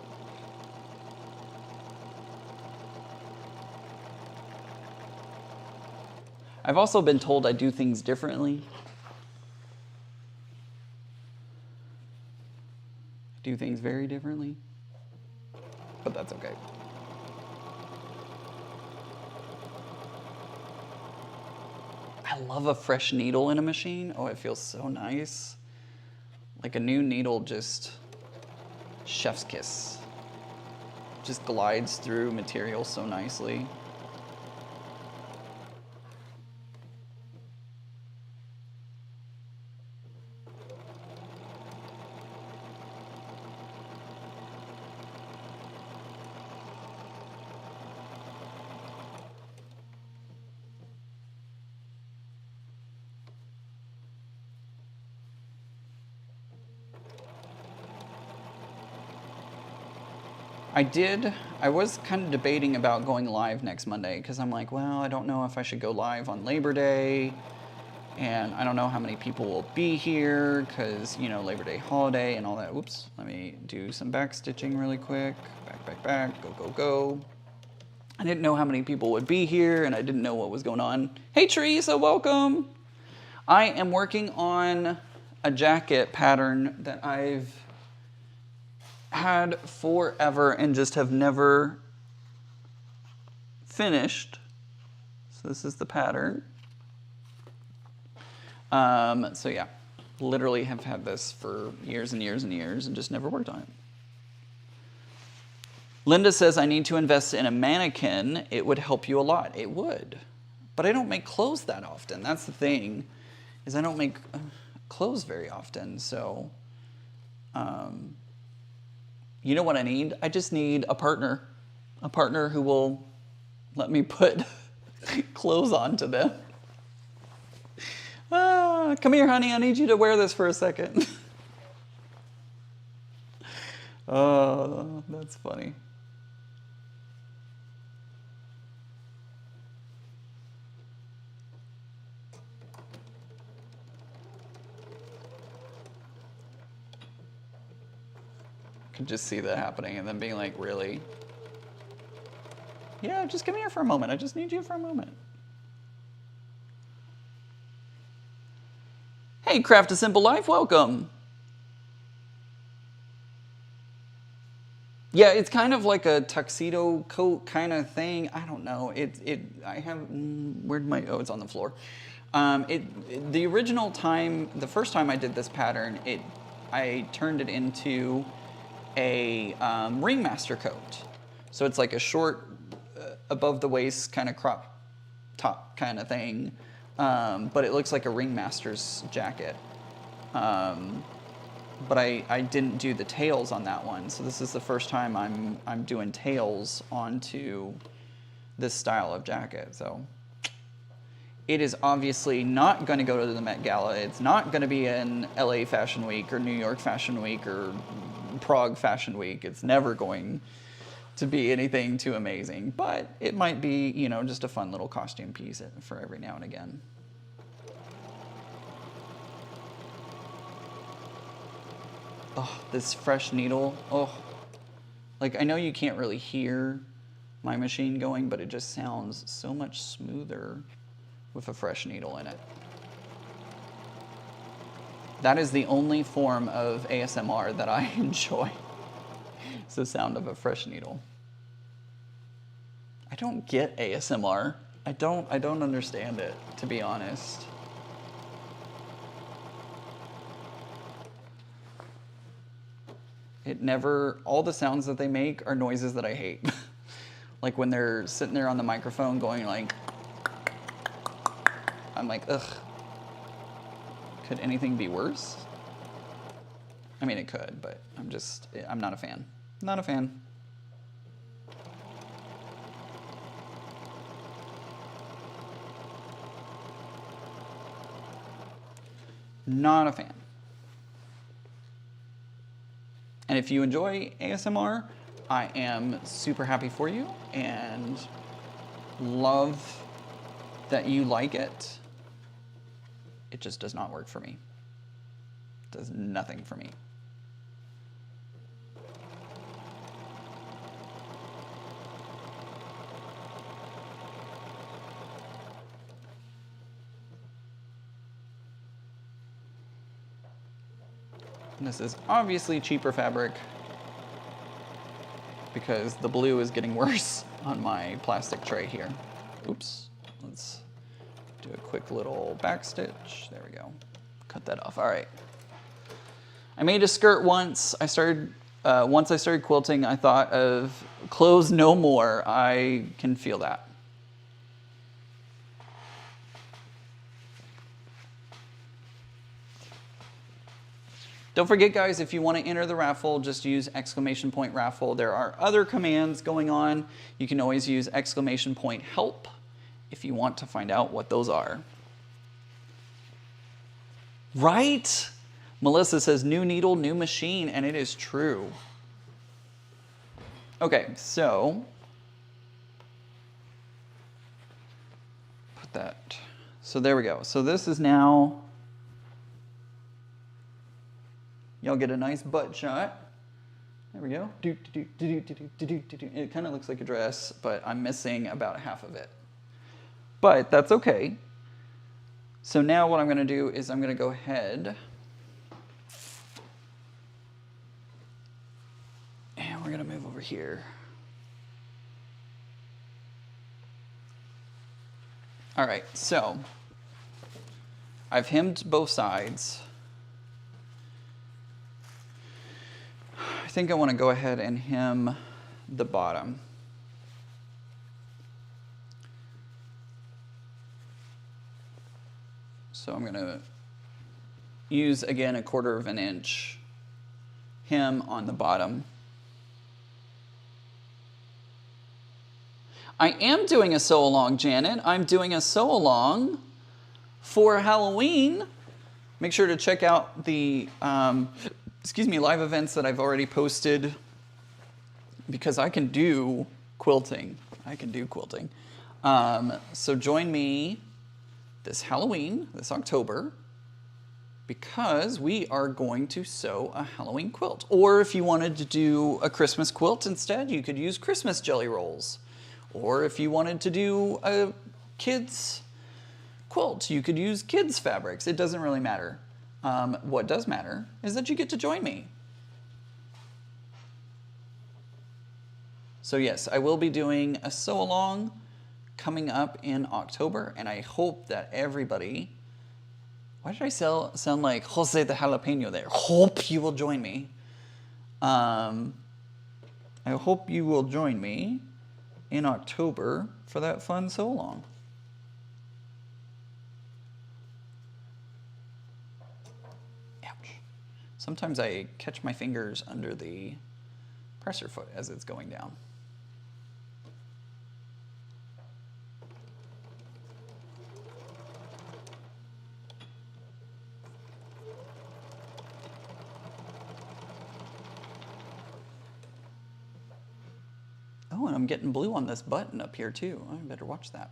I've also been told I do things differently. I do things very differently, but that's okay. I love a fresh needle in a machine. Oh, it feels so nice. Like a new needle, just chef's kiss. Just glides through material so nicely. I was kind of debating about going live next Monday because I'm like, well, I don't know if I should go live on Labor Day, and I don't know how many people will be here because, you know, Labor Day holiday and all that. Oops, let me do some back stitching really quick. Back, go. I didn't know how many people would be here, and I didn't know what was going on. Hey, Teresa, welcome. I am working on a jacket pattern that I've had forever and just have never finished. So this is the pattern. So yeah, literally have had this for years and years and years and just never worked on it. Linda says, I need to invest in a mannequin. It would help you a lot. It would. But I don't make clothes that often. That's the thing, is I don't make clothes very often. So, you know what I need? I just need a partner who will let me put clothes onto them. Come here, honey. I need you to wear this for a second. Oh, that's funny. Could just see that happening and then being like, really? Yeah, just come here for a moment. I just need you for a moment. Hey, Craft a Simple Life, welcome. Yeah, it's kind of like a tuxedo coat kind of thing. I don't know. I have, where'd my, oh, it's on the floor. The original time, the first time I did this pattern, I turned it into a ringmaster coat. So it's like a short, above the waist kind of crop top kind of thing, but it looks like a ringmaster's jacket. But I didn't do the tails on that one, so this is the first time I'm doing tails onto this style of jacket. So it is obviously not going to go to the Met Gala. It's not going to be in LA Fashion Week or New York Fashion Week or Prague Fashion Week. It's never going to be anything too amazing, but it might be, you know, just a fun little costume piece for every now and again. Oh, this fresh needle. Oh, like I know you can't really hear my machine going, but it just sounds so much smoother with a fresh needle in it. That is the only form of ASMR that I enjoy. It's the sound of a fresh needle. I don't get ASMR. I don't understand it, to be honest. It never, all the sounds that they make are noises that I hate. Like when they're sitting there on the microphone going like, I'm like, ugh. Could anything be worse? I mean, it could, but I'm not a fan. Not a fan. Not a fan. And if you enjoy ASMR, I am super happy for you and love that you like it. It just does not work for me. It does nothing for me. And this is obviously cheaper fabric because the blue is getting worse on my plastic tray here. Oops, let's do a quick little back stitch. There we go. Cut that off. All right. I made a skirt once. Once I started quilting, I thought of clothes no more. I can feel that. Don't forget, guys, if you want to enter the raffle, just use !raffle. There are other commands going on. You can always use !help if you want to find out what those are. Right? Melissa says, new needle, new machine, and it is true. Okay, so put that. So there we go. So this is now, y'all get a nice butt shot. There we go. It kind of looks like a dress, but I'm missing about half of it. But that's okay. So now what I'm going to do is I'm going to go ahead and we're going to move over here. All right, so I've hemmed both sides. I think I want to go ahead and hem the bottom. So I'm going to use, again, 1/4 inch hem on the bottom. I am doing a sew-along, Janet. I'm doing a sew-along for Halloween. Make sure to check out the live events that I've already posted because I can do quilting. So join me this Halloween, this October, because we are going to sew a Halloween quilt. Or if you wanted to do a Christmas quilt instead, you could use Christmas jelly rolls. Or if you wanted to do a kids quilt, you could use kids fabrics. It doesn't really matter. What does matter is that you get to join me. So yes, I will be doing a sew-along coming up in October, and I hope that everybody, why did I sound like Jose the Jalapeno there? Hope you will join me. I hope you will join me in October for that fun sew-along. Ouch. Sometimes I catch my fingers under the presser foot as it's going down. Oh, and I'm getting blue on this button up here too. I better watch that.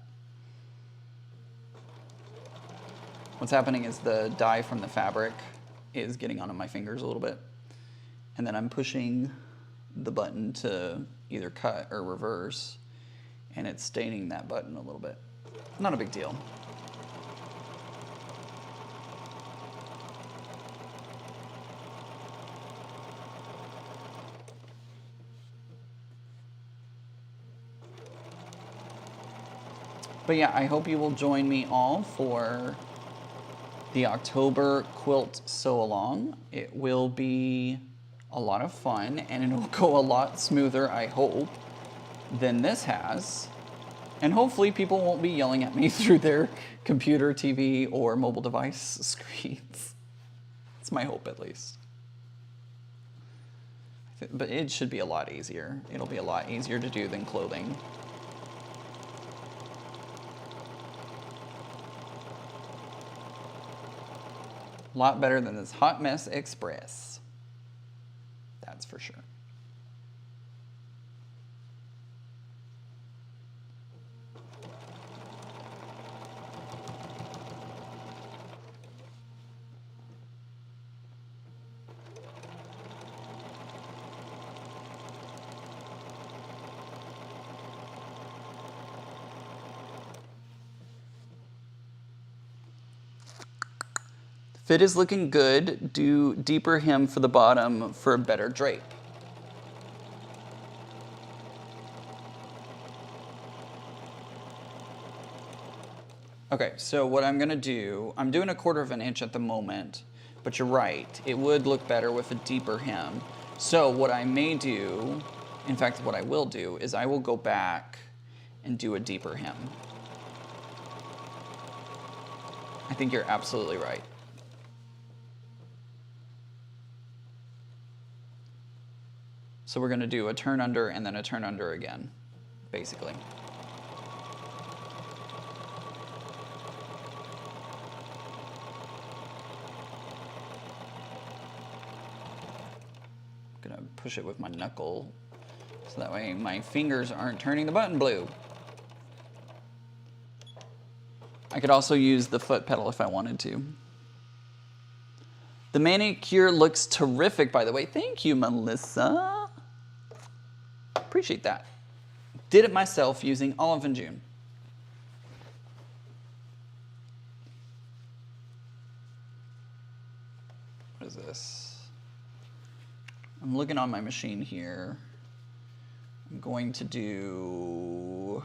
What's happening is the dye from the fabric is getting onto my fingers a little bit. And then I'm pushing the button to either cut or reverse, and it's staining that button a little bit. Not a big deal. But yeah, I hope you will join me all for the October quilt sew-along. It will be a lot of fun, and it'll go a lot smoother, I hope, than this has. And hopefully people won't be yelling at me through their computer, TV, or mobile device screens. It's my hope, at least. But it should be a lot easier. It'll be a lot easier to do than clothing. A lot better than this Hot Mess Express. That's for sure. Fit is looking good. Do deeper hem for the bottom for a better drape. Okay, so what I'm gonna do, I'm doing 1/4 of an inch at the moment, but you're right, it would look better with a deeper hem. So what I may do, in fact, what I will do, is I will go back and do a deeper hem. I think you're absolutely right. So we're gonna do a turn under and then a turn under again, basically. I'm gonna push it with my knuckle so that way my fingers aren't turning the button blue. I could also use the foot pedal if I wanted to. The manicure looks terrific, by the way. Thank you, Melissa. Appreciate that. Did it myself using Olive and June. What is this? I'm looking on my machine here. I'm going to do,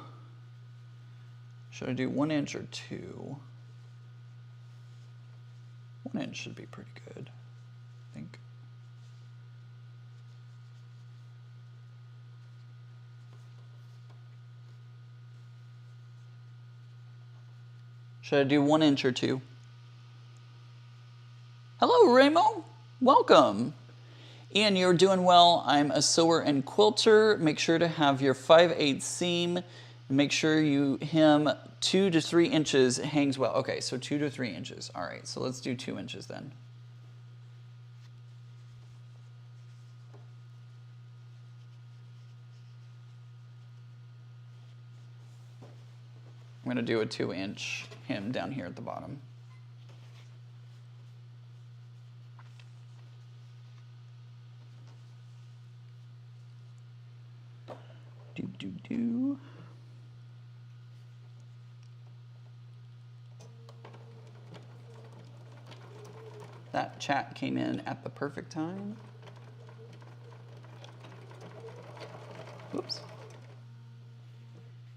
should I do 1 inch or 2? 1 inch should be pretty good, I think. Should I do 1 inch or 2? Hello, Ramo. Welcome. Ian, you're doing well. I'm a sewer and quilter. Make sure to have your 5/8 seam. Make sure you hem 2 to 3 inches. It hangs well. Okay, so 2 to 3 inches. All right, so let's do 2 inches then. I'm gonna do a 2-inch hem down here at the bottom. Do. That chat came in at the perfect time. Whoops.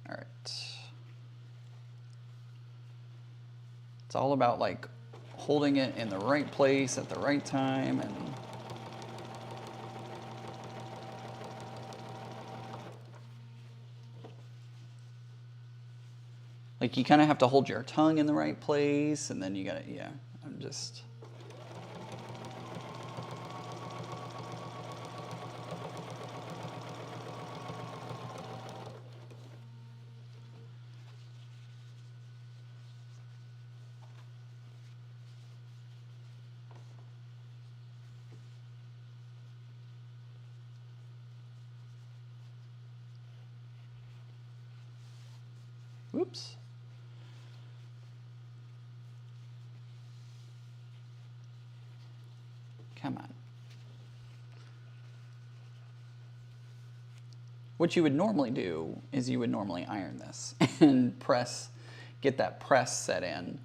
All right. It's all about like holding it in the right place at the right time and like you kind of have to hold your tongue in the right place and then you gotta, yeah, I'm just. Whoops. Come on. What you would normally do is you would normally iron this and get that press set in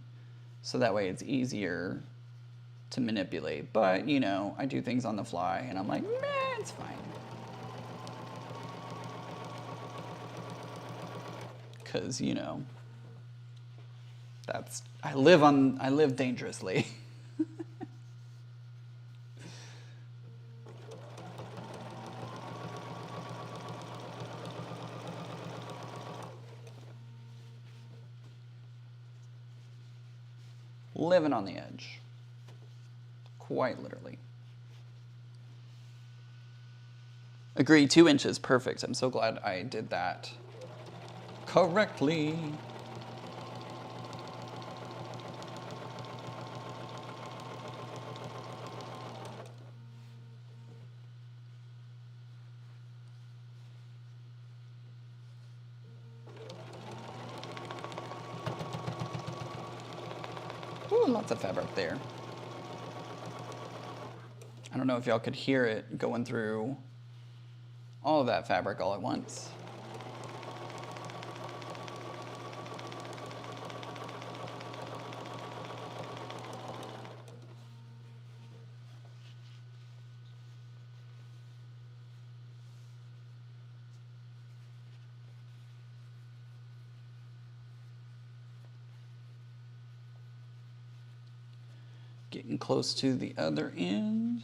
so that way it's easier to manipulate. But, you know, I do things on the fly and I'm like, meh, it's fine. Because, you know, I live dangerously. Living on the edge. Quite literally. Agree, 2 inches, perfect. I'm so glad I did that correctly. Ooh, lots of fabric there. I don't know if y'all could hear it going through all of that fabric all at once. Getting close to the other end.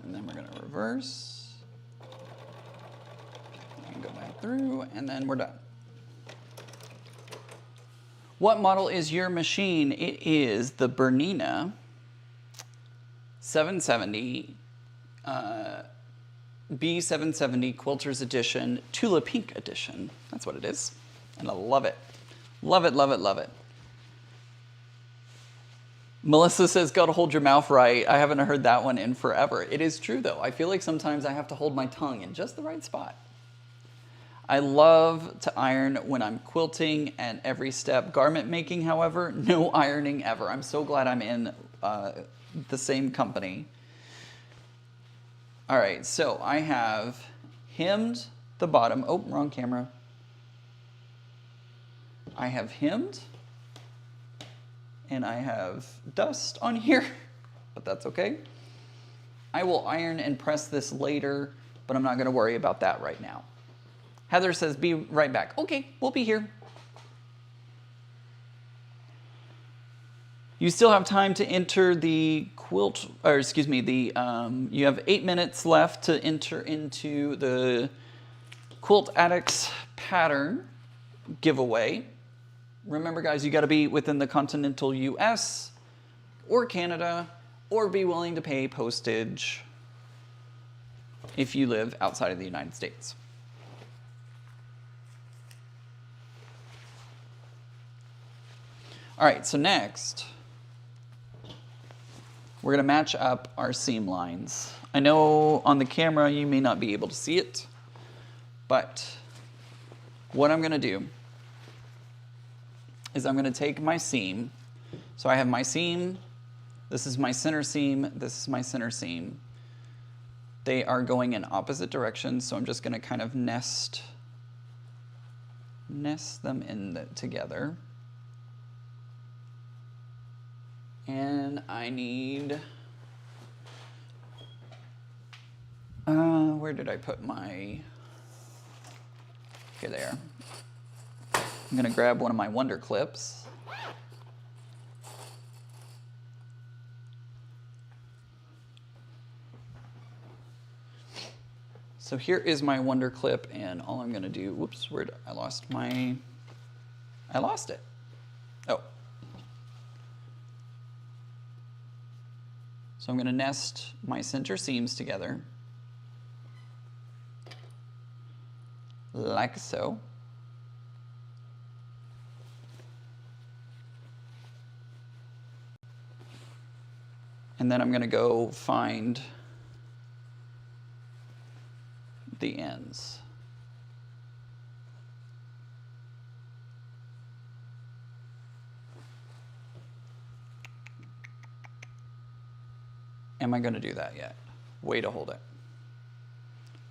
And then we're going to reverse and go back through, and then we're done. What model is your machine? It is the Bernina 770, B770 Quilters Edition, Tula Pink Edition. That's what it is. And I love it. Love it, love it, love it. Melissa says, gotta hold your mouth right. I haven't heard that one in forever. It is true though. I feel like sometimes I have to hold my tongue in just the right spot. I love to iron when I'm quilting and every step. Garment making, however, no ironing ever. I'm so glad I'm in the same company. All right, so I have hemmed the bottom. Oh, wrong camera. I have hemmed. And I have dust on here, but that's okay. I will iron and press this later, but I'm not gonna worry about that right now. Heather says, be right back. Okay, we'll be here. You still have time to enter the quilt, or excuse me, you have 8 minutes left to enter into the Quilt Addicts pattern giveaway. Remember, guys, you got to be within the continental US or Canada, or be willing to pay postage if you live outside of the United States. All right, so next, we're going to match up our seam lines. I know on the camera you may not be able to see it, but what I'm going to do is I'm going to take my seam. So I have my seam, this is my center seam, this is my center seam. They are going in opposite directions, so I'm just going to kind of nest them in together. And I need, where did I put my, here they are. I'm gonna grab one of my Wonder Clips. So here is my Wonder Clip, and all I'm gonna do, whoops, where'd I lost it. Oh. So I'm gonna nest my center seams together, like so. And then I'm going to go find the ends. Am I going to do that yet? Way to hold it.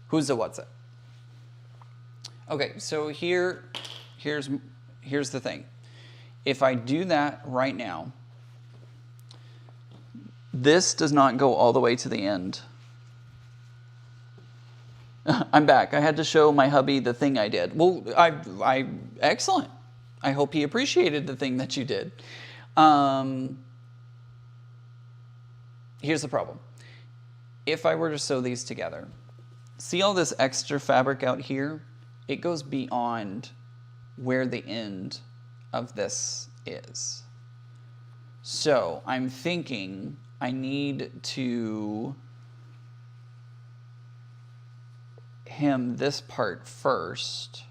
Who's the what's it? Okay, so here's the thing. If I do that right now, this does not go all the way to the end. I'm back. I had to show my hubby the thing I did. Well, excellent. I hope he appreciated the thing that you did. Here's the problem. If I were to sew these together, see all this extra fabric out here? It goes beyond where the end of this is. So I'm thinking I need to hem this part first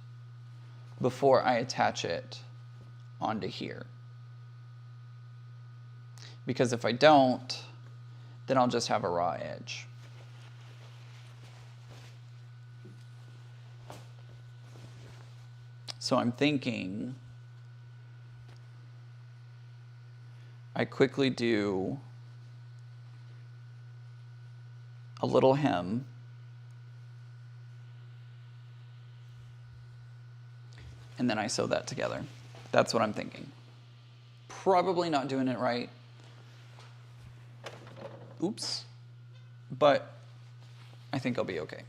before I attach it onto here. Because if I don't, then I'll just have a raw edge. So I'm thinking I quickly do a little hem and then I sew that together. That's what I'm thinking. Probably not doing it right. Oops. But I think I'll be okay.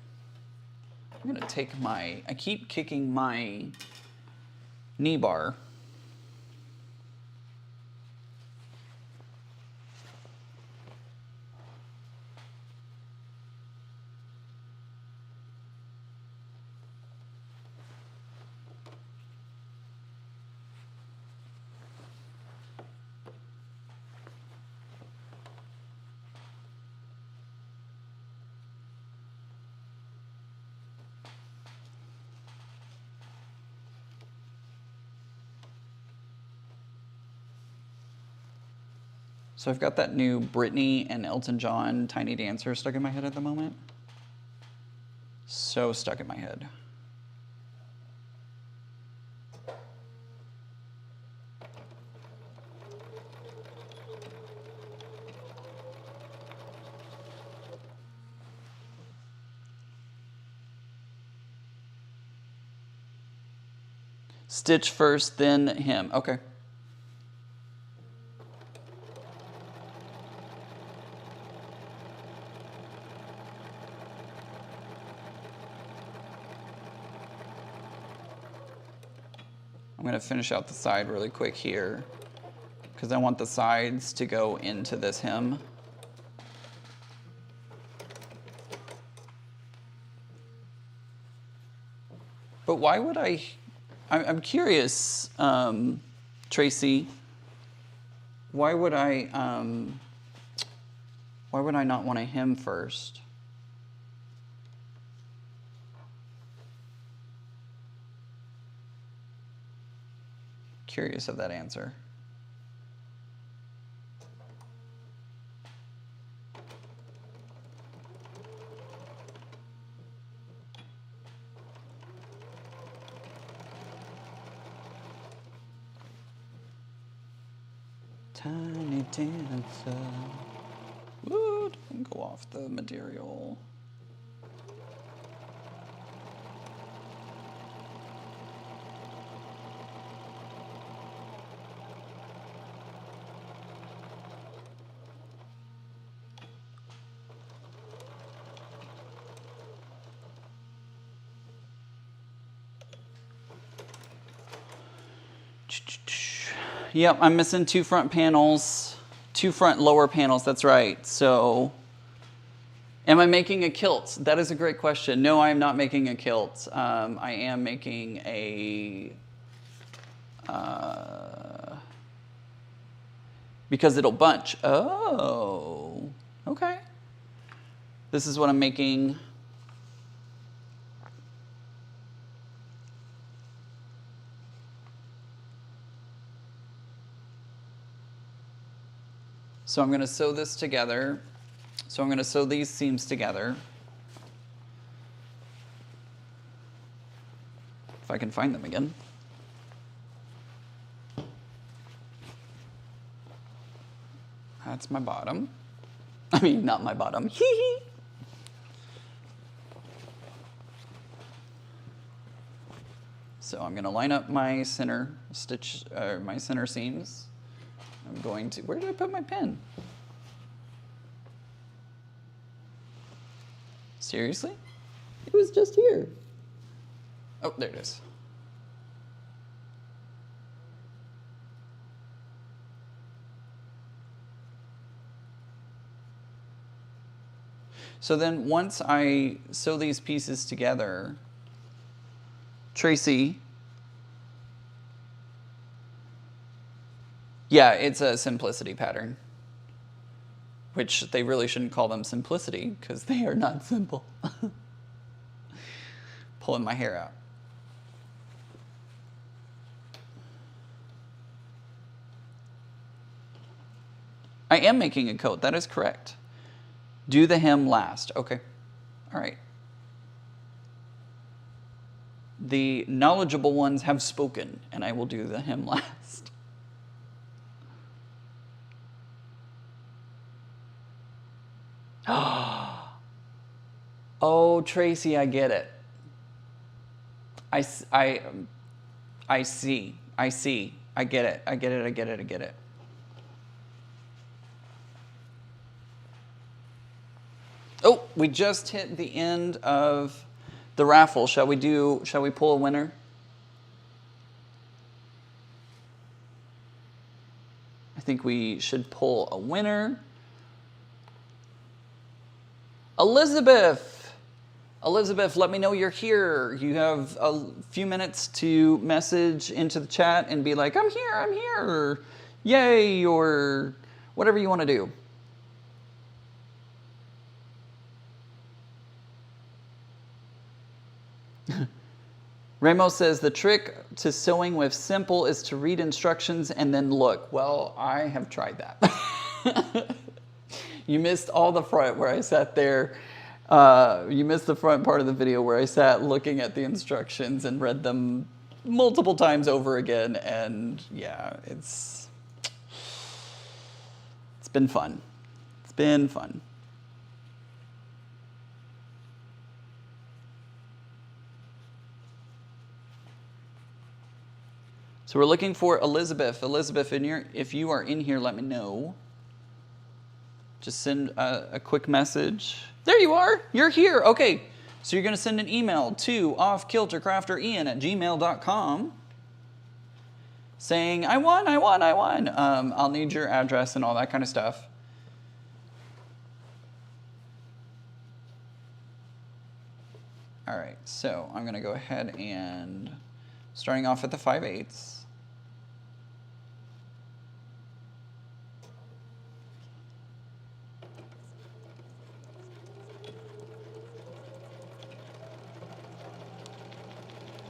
I'm gonna take I keep kicking my knee bar. So I've got that new Britney and Elton John Tiny Dancer stuck in my head at the moment. So stuck in my head. Stitch first, then hem. Okay. I'm going to finish out the side really quick here because I want the sides to go into this hem. But why would I'm curious, Tracy, why would I not want to hem first? Curious of that answer. Tiny dancer. Woo, don't go off the material. Yep, I'm missing two front panels, two front lower panels, that's right. So, am I making a kilt? That is a great question. No, I am not making a kilt. I am making a, because it'll bunch. Oh, okay. This is what I'm making. So I'm going to sew this together. So I'm going to sew these seams together. If I can find them again. That's my bottom. I mean, not my bottom. Hee-hee. So I'm going to line up my center stitch, my center seams. I'm going to, where did I put my pen? Seriously? It was just here. Oh, there it is. So then once I sew these pieces together, Tracy, yeah, it's a simplicity pattern, which they really shouldn't call them simplicity because they are not simple. Pulling my hair out. I am making a coat, that is correct. Do the hem last. Okay. All right. The knowledgeable ones have spoken, and I will do the hem last. Oh, Tracy, I get it. I see. I see. I get it. I get it. Oh, we just hit the end of the raffle. Shall we pull a winner? I think we should pull a winner. Elizabeth, let me know you're here. You have a few minutes to message into the chat and be like, I'm here, or yay, or whatever you want to do. Ramos says the trick to sewing with simple is to read instructions and then look. Well, I have tried that. You missed all the front where I sat there. You missed the front part of the video where I sat looking at the instructions and read them multiple times over again. And yeah, it's been fun. It's been fun. So we're looking for Elizabeth. Elizabeth, if you are in here, let me know. Just send a quick message. There you are. You're here. Okay. So you're going to send an email to offkiltercrafterian@gmail.com saying, I won. I'll need your address and all that kind of stuff. All right. So I'm going to go ahead and starting off at the 5/8.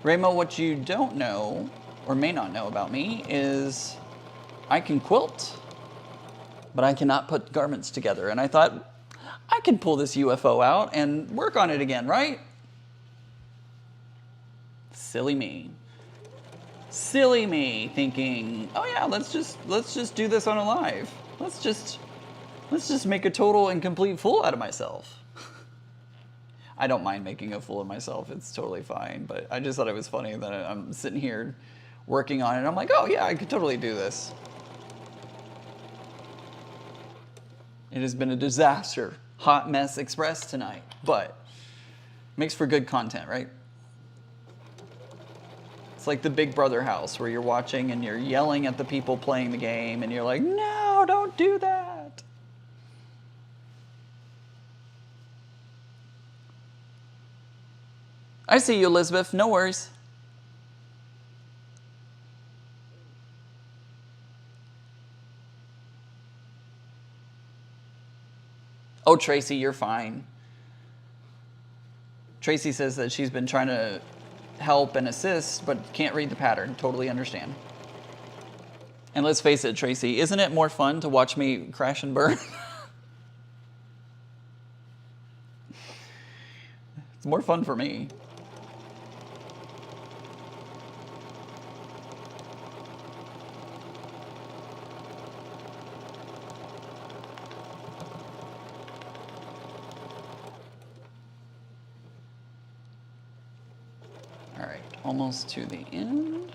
Raymo, what you don't know, or may not know about me, is I can quilt, but I cannot put garments together. And I thought, I can pull this UFO out and work on it again, right? Silly me. Silly me, thinking, oh yeah, let's just do this on a live. Let's just make a total and complete fool out of myself. I don't mind making a fool of myself. It's totally fine. But I just thought it was funny that I'm sitting here working on it. I'm like, oh yeah, I could totally do this. It has been a disaster. Hot mess express tonight. But makes for good content, right? It's like the Big Brother house where you're watching and you're yelling at the people playing the game and you're like, no, don't do that. I see you, Elizabeth. No worries. Oh, Tracy, you're fine. Tracy says that she's been trying to help and assist, but can't read the pattern. Totally understand. And let's face it, Tracy, isn't it more fun to watch me crash and burn? It's more fun for me. All right, almost to the end.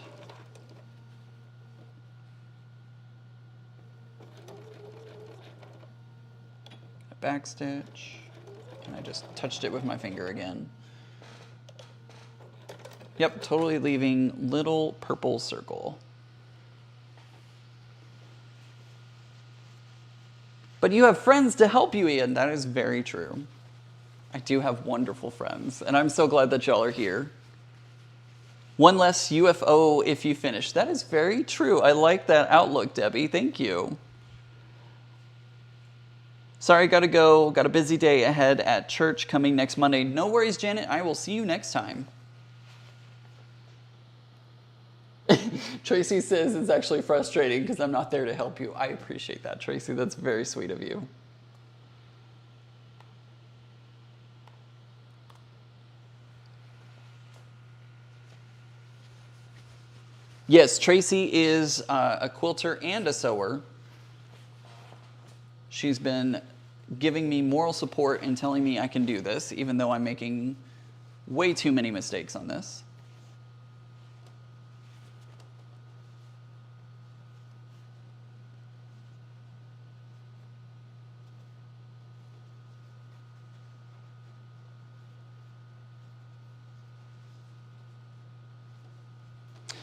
A back stitch, and I just touched it with my finger again. Yep, totally leaving little purple circle. But you have friends to help you, Ian. That is very true. I do have wonderful friends, and I'm so glad that y'all are here. One less UFO if you finish. That is very true. I like that outlook, Debbie. Thank you. Sorry, gotta go. Got a busy day ahead at church coming next Monday. No worries, Janet. I will see you next time. Tracy says it's actually frustrating because I'm not there to help you. I appreciate that, Tracy. That's very sweet of you. Yes, Tracy is a quilter and a sewer. She's been giving me moral support and telling me I can do this, even though I'm making way too many mistakes on this.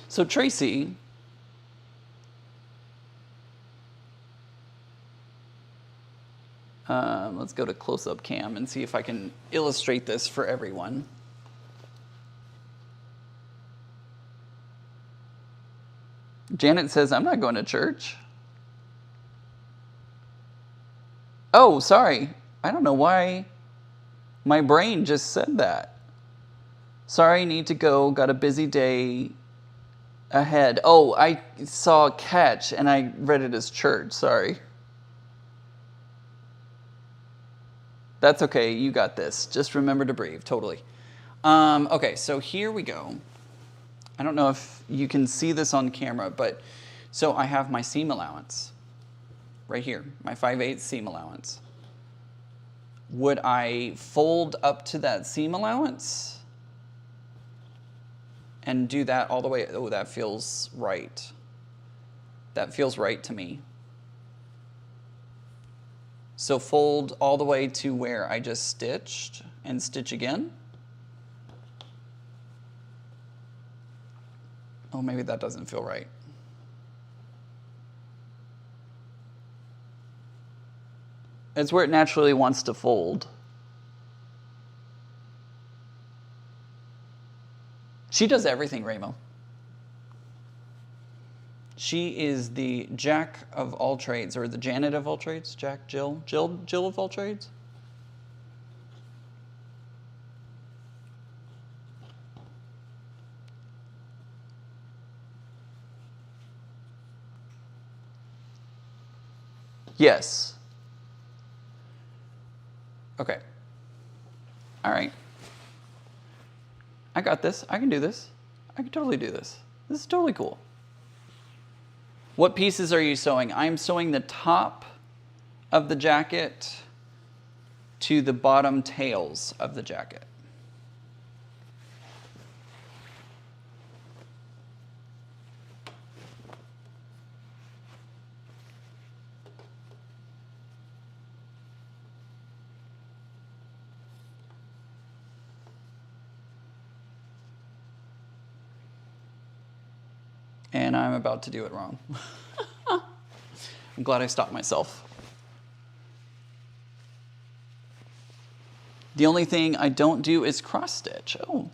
So Tracy, let's go to close-up cam and see if I can illustrate this for everyone. Janet says, I'm not going to church. Oh, sorry. I don't know why my brain just said that. Sorry, need to go. Got a busy day ahead. Oh, I saw catch and I read it as church. Sorry. That's okay. You got this. Just remember to breathe. Totally. Okay, so here we go. I don't know if you can see this on camera, but so I have my seam allowance right here, my 5/8 seam allowance. Would I fold up to that seam allowance and do that all the way? Oh, that feels right. That feels right to me. So fold all the way to where I just stitched and stitch again. Oh, maybe that doesn't feel right. It's where it naturally wants to fold. She does everything, Ramo. She is the Jack of all trades, or the Janet of all trades. Jack, Jill of all trades. Yes. Okay. All right. I got this. I can do this. I can totally do this. This is totally cool. What pieces are you sewing? I'm sewing the top of the jacket to the bottom tails of the jacket. And I'm about to do it wrong. I'm glad I stopped myself. The only thing I don't do is cross stitch. Oh.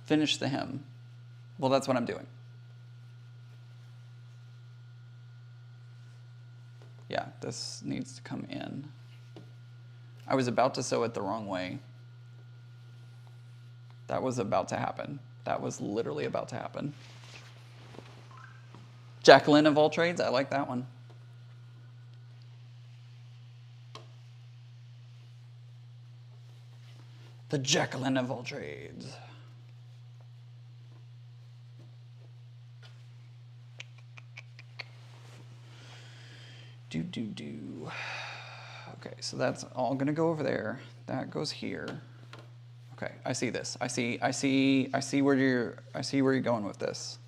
Finish the hem. Well, that's what I'm doing. Yeah, this needs to come in. I was about to sew it the wrong way. That was about to happen. That was literally about to happen. Jacqueline of all trades, I like that one. The Jacqueline of all trades. Do. Okay, so that's all gonna go over there. That goes here. Okay, I see this. I see where you're going with this.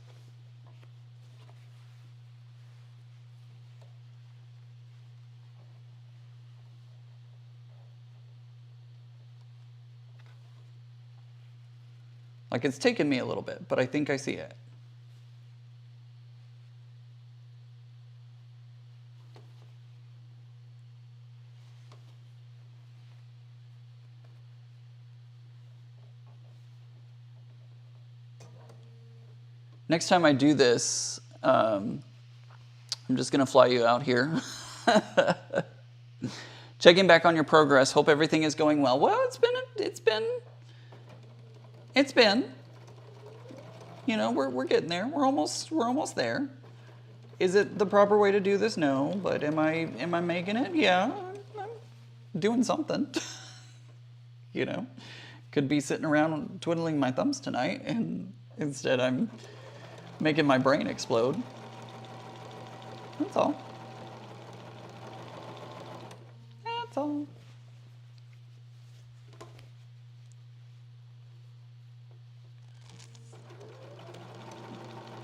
Like it's taken me a little bit, but I think I see it. Next time I do this, I'm just gonna fly you out here. Checking back on your progress. Hope everything is going well. Well, it's been. You know, we're getting there. We're almost there. Is it the proper way to do this? No, but am I making it? Yeah, I'm doing something. You know, could be sitting around twiddling my thumbs tonight, and instead I'm making my brain explode. That's all. That's all.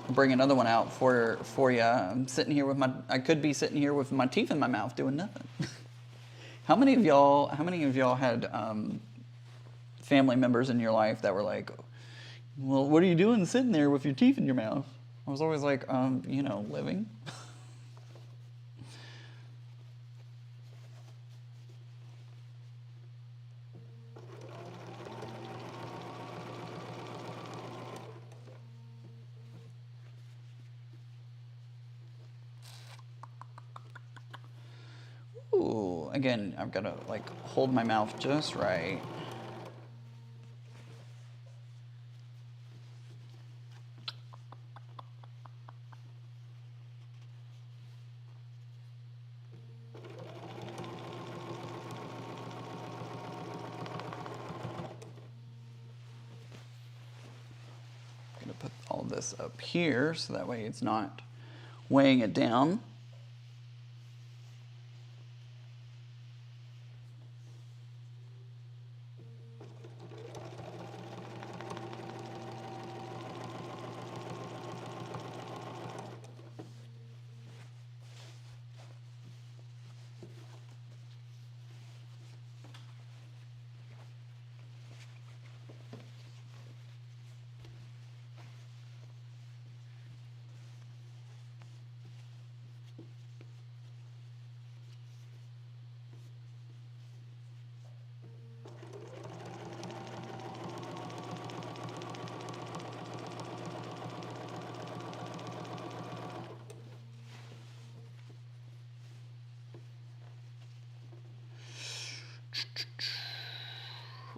I'll bring another one out for you. I'm sitting here with I could be sitting here with my teeth in my mouth doing nothing. How many of y'all had family members in your life that were like, well, what are you doing sitting there with your teeth in your mouth? I was always like, you know, living. Ooh, again, I've got to like hold my mouth just right. Put all this up here so that way it's not weighing it down.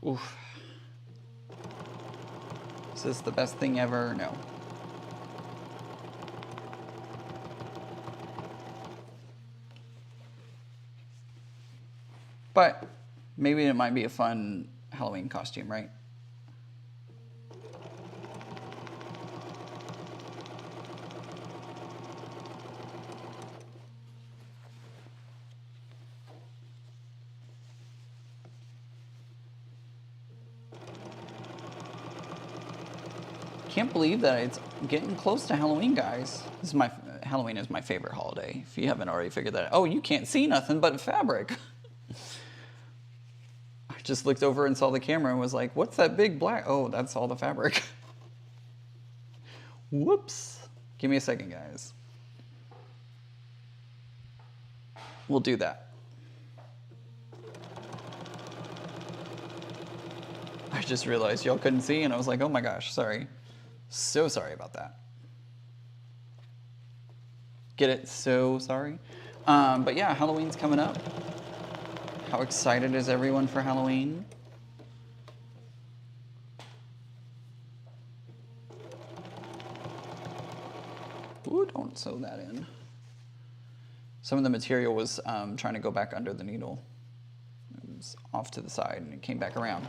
Oof. Is this the best thing ever? No. But maybe it might be a fun Halloween costume, right? Can't believe that it's getting close to Halloween, guys. Halloween is my favorite holiday. If you haven't already figured that out. Oh, you can't see nothing but fabric. I just looked over and saw the camera and was like, what's that big black? Oh, that's all the fabric. Whoops. Give me a second, guys. We'll do that. I just realized y'all couldn't see and I was like, oh my gosh, sorry. So sorry about that. Get it? So sorry. But yeah, Halloween's coming up. How excited is everyone for Halloween? Ooh, don't sew that in. Some of the material was trying to go back under the needle. It was off to the side and it came back around.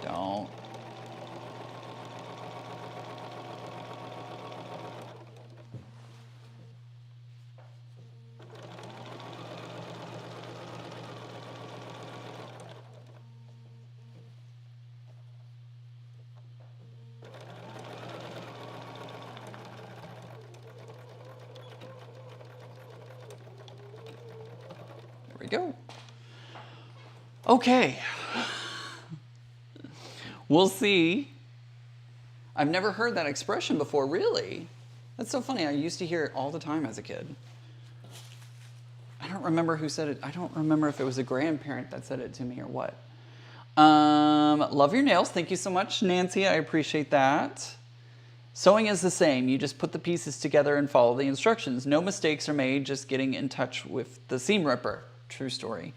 Don't. There we go. Okay. We'll see I've never heard that expression before, really. That's so funny. I used to hear it all the time as a kid. I don't remember who said it. I don't remember if it was a grandparent that said it to me or what. Love your nails. Thank you so much, Nancy. I appreciate that. Sewing is the same. You just put the pieces together and follow the instructions. No mistakes are made, just getting in touch with the seam ripper. True story.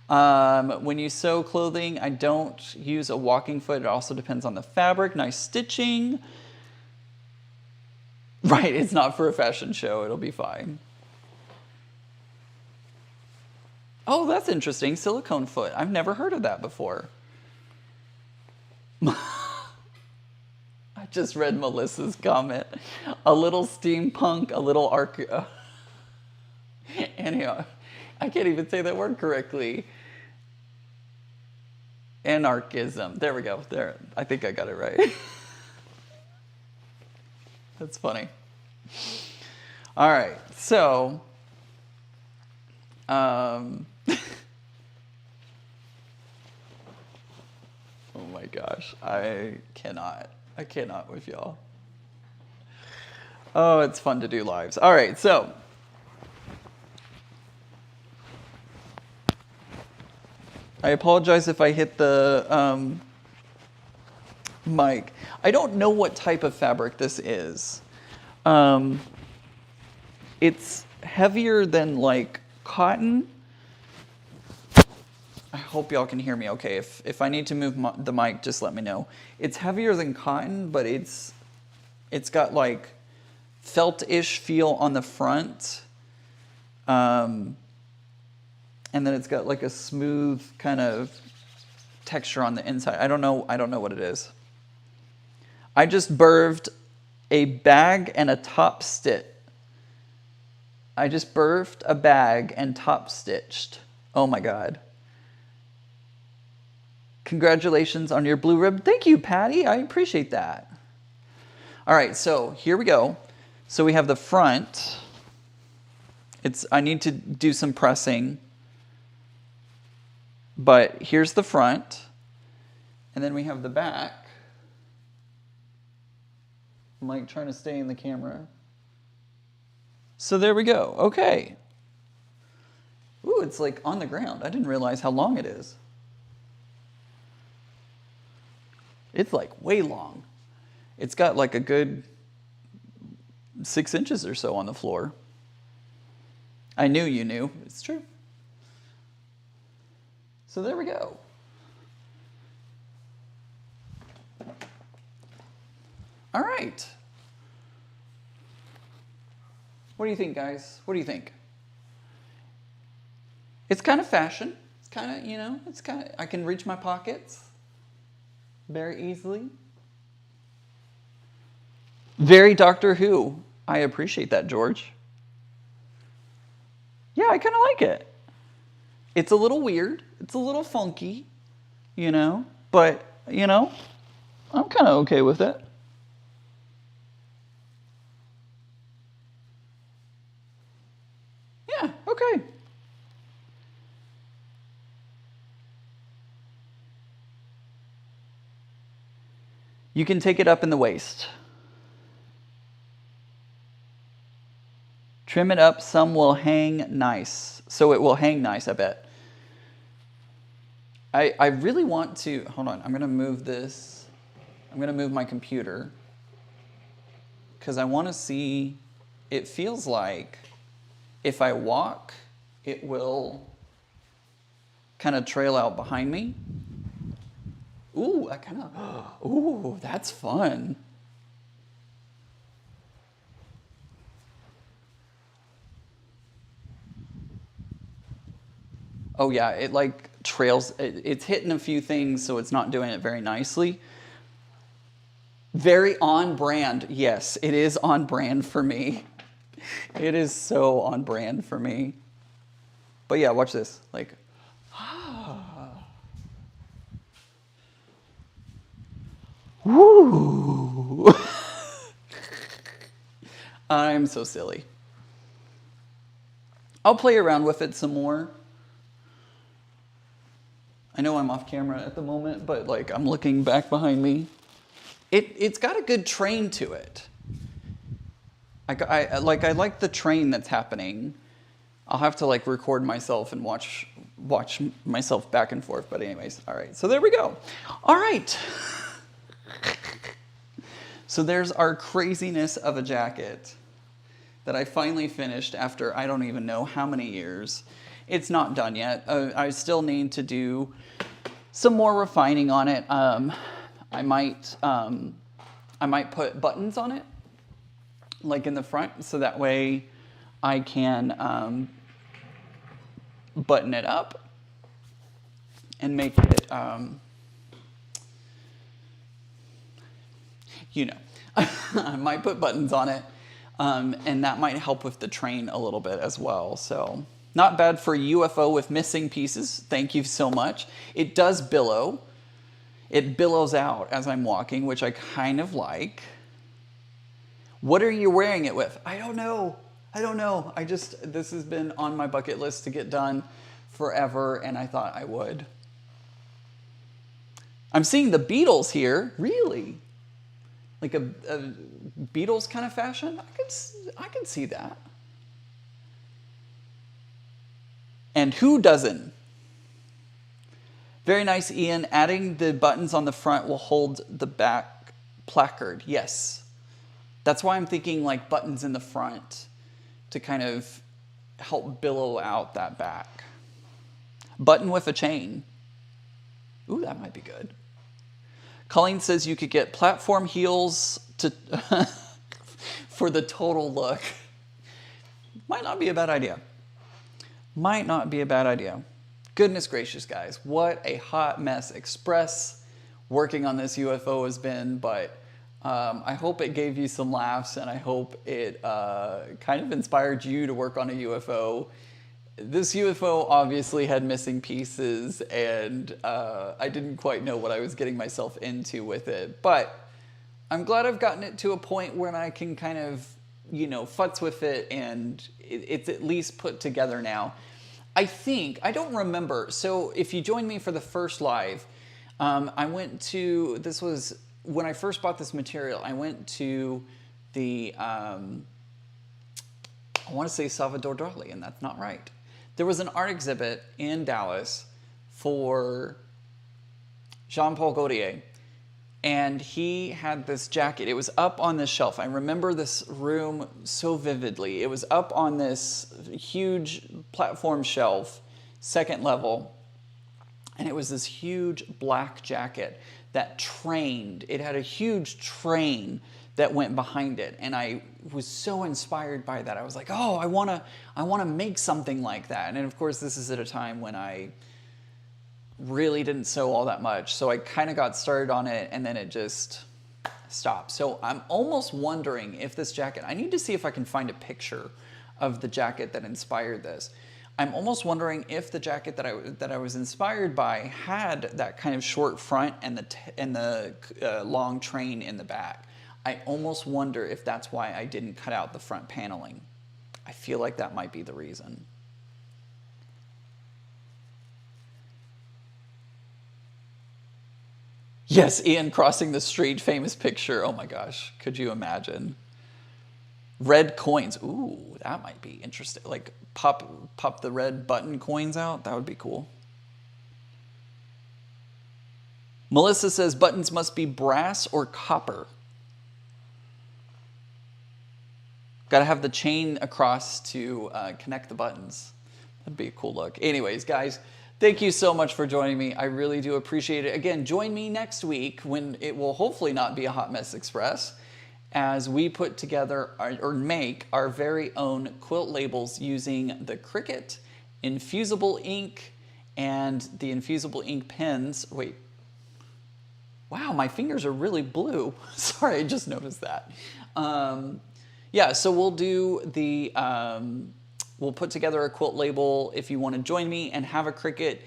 When you sew clothing, I don't use a walking foot. It also depends on the fabric. Nice stitching. Right, it's not for a fashion show. It'll be fine. Oh, that's interesting. Silicone foot. I've never heard of that before. I just read Melissa's comment. A little steampunk, a little anyhow, I can't even say that word correctly. Anarchism. There we go. There. I think I got it right. That's funny. All right. So, oh my gosh. I cannot with y'all. Oh, it's fun to do lives. All right, so I apologize if I hit the mic. I don't know what type of fabric this is. It's heavier than like cotton. I hope y'all can hear me okay. If I need to move the mic, just let me know. It's heavier than cotton, but it's got like felt-ish feel on the front. And then it's got like a smooth kind of texture on the inside. I don't know what it is. I just birthed a bag and a top stitch. I just birthed a bag and top stitched. Oh my God. Congratulations on your blue rib. Thank you, Patty. I appreciate that. All right, so here we go. So we have the front. I need to do some pressing. But here's the front. And then we have the back. I'm like trying to stay in the camera. So there we go. Okay. Ooh, it's like on the ground. I didn't realize how long it is. It's like way long. It's got like a good 6 inches or so on the floor. I knew you knew. It's true. So there we go. All right. What do you think, guys? What do you think? It's kind of fashion. It's kind of, it's kind of, I can reach my pockets very easily. Very Doctor Who. I appreciate that, George. Yeah, I kind of like it. It's a little weird. It's a little funky, but, I'm kind of okay with it. Yeah, okay. You can take it up in the waist. Trim it up, some will hang nice. So it will hang nice, I bet. I really want to, hold on, I'm gonna move this. I'm gonna move my computer because I wanna see, it feels like if I walk, it will kind of trail out behind me. Ooh, ooh, that's fun. Oh yeah, it like trails, it's hitting a few things, so it's not doing it very nicely. Very on brand, yes, it is on brand for me. It is so on brand for me. But yeah, watch this, like, woo! I'm so silly. I'll play around with it some more. I know I'm off camera at the moment, but like I'm looking back behind me. It's got a good train to it. I like the train that's happening. I'll have to like record myself and watch myself back and forth. But anyways, all right. So there we go. All right. So there's our craziness of a jacket that I finally finished after I don't even know how many years. It's not done yet. I still need to do some more refining on it. I might put buttons on it, like in the front, so that way I can button it up and make it, you know, I might put buttons on it, and that might help with the train a little bit as well. So not bad for a UFO with missing pieces. Thank you so much. It does billow. It billows out as I'm walking, which I kind of like. What are you wearing it with? I don't know. This has been on my bucket list to get done forever, and I thought I would. I'm seeing the Beatles here, really. Like a Beatles kind of fashion. I can see that. And who doesn't? Very nice, Ian. Adding the buttons on the front will hold the back placard. Yes. That's why I'm thinking like buttons in the front to kind of help billow out that back. Button with a chain. Ooh, that might be good. Colleen says you could get platform heels to for the total look. Might not be a bad idea. Might not be a bad idea. Goodness gracious, guys. What a hot mess express working on this UFO has been, but I hope it gave you some laughs, and I hope it kind of inspired you to work on a UFO. This UFO obviously had missing pieces, and I didn't quite know what I was getting myself into with it, but I'm glad I've gotten it to a point where I can kind of, you know, futz with it, and it's at least put together now. I don't remember, so if you joined me for the first live, I went to, this was, when I first bought this material, I went to the, I want to say Salvador Dali, and that's not right. There was an art exhibit in Dallas for Jean-Paul Gaultier, and he had this jacket. It was up on this shelf. I remember this room so vividly. It was up on this huge platform shelf, second level, and it was this huge black jacket that trained. It had a huge train that went behind it, and I was so inspired by that. I was like, oh, I wanna make something like that. And of course, this is at a time when I really didn't sew all that much, so I kind of got started on it, and then it just stopped. So I'm almost wondering if this jacket, I need to see if I can find a picture of the jacket that inspired this. I'm almost wondering if the jacket that I was inspired by had that kind of short front and the long train in the back. I almost wonder if that's why I didn't cut out the front paneling. I feel like that might be the reason. Yes, Ian crossing the street, famous picture. Oh my gosh, could you imagine? Red coins. Ooh, that might be interesting. Like pop the red button coins out. That would be cool. Melissa says buttons must be brass or copper. Got to have the chain across to connect the buttons. That'd be a cool look. Anyways, guys, thank you so much for joining me. I really do appreciate it. Again, join me next week when it will hopefully not be a Hot Mess Express, as we put together or make our very own quilt labels using the Cricut infusible ink and the infusible ink pens. Wait. Wow, my fingers are really blue. Sorry, I just noticed that. Yeah, so we'll do the, we'll put together a quilt label. If you want to join me and have a Cricut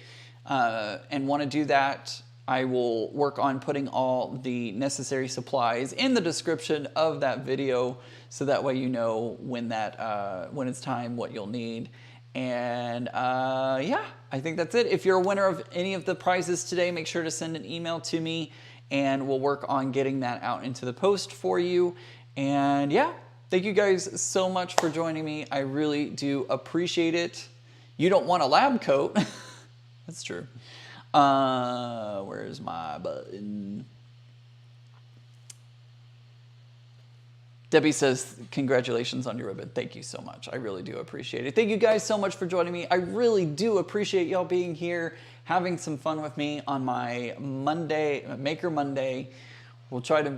and want to do that, I will work on putting all the necessary supplies in the description of that video, so that way you know when it's time, what you'll need. And yeah, I think that's it. If you're a winner of any of the prizes today, make sure to send an email to me and we'll work on getting that out into the post for you. And yeah, thank you guys so much for joining me. I really do appreciate it. You don't want a lab coat. That's true. Where's my button? Debbie says, congratulations on your ribbon. Thank you so much. I really do appreciate it. Thank you guys so much for joining me. I really do appreciate y'all being here, having some fun with me on my Monday, Maker Monday. We'll try to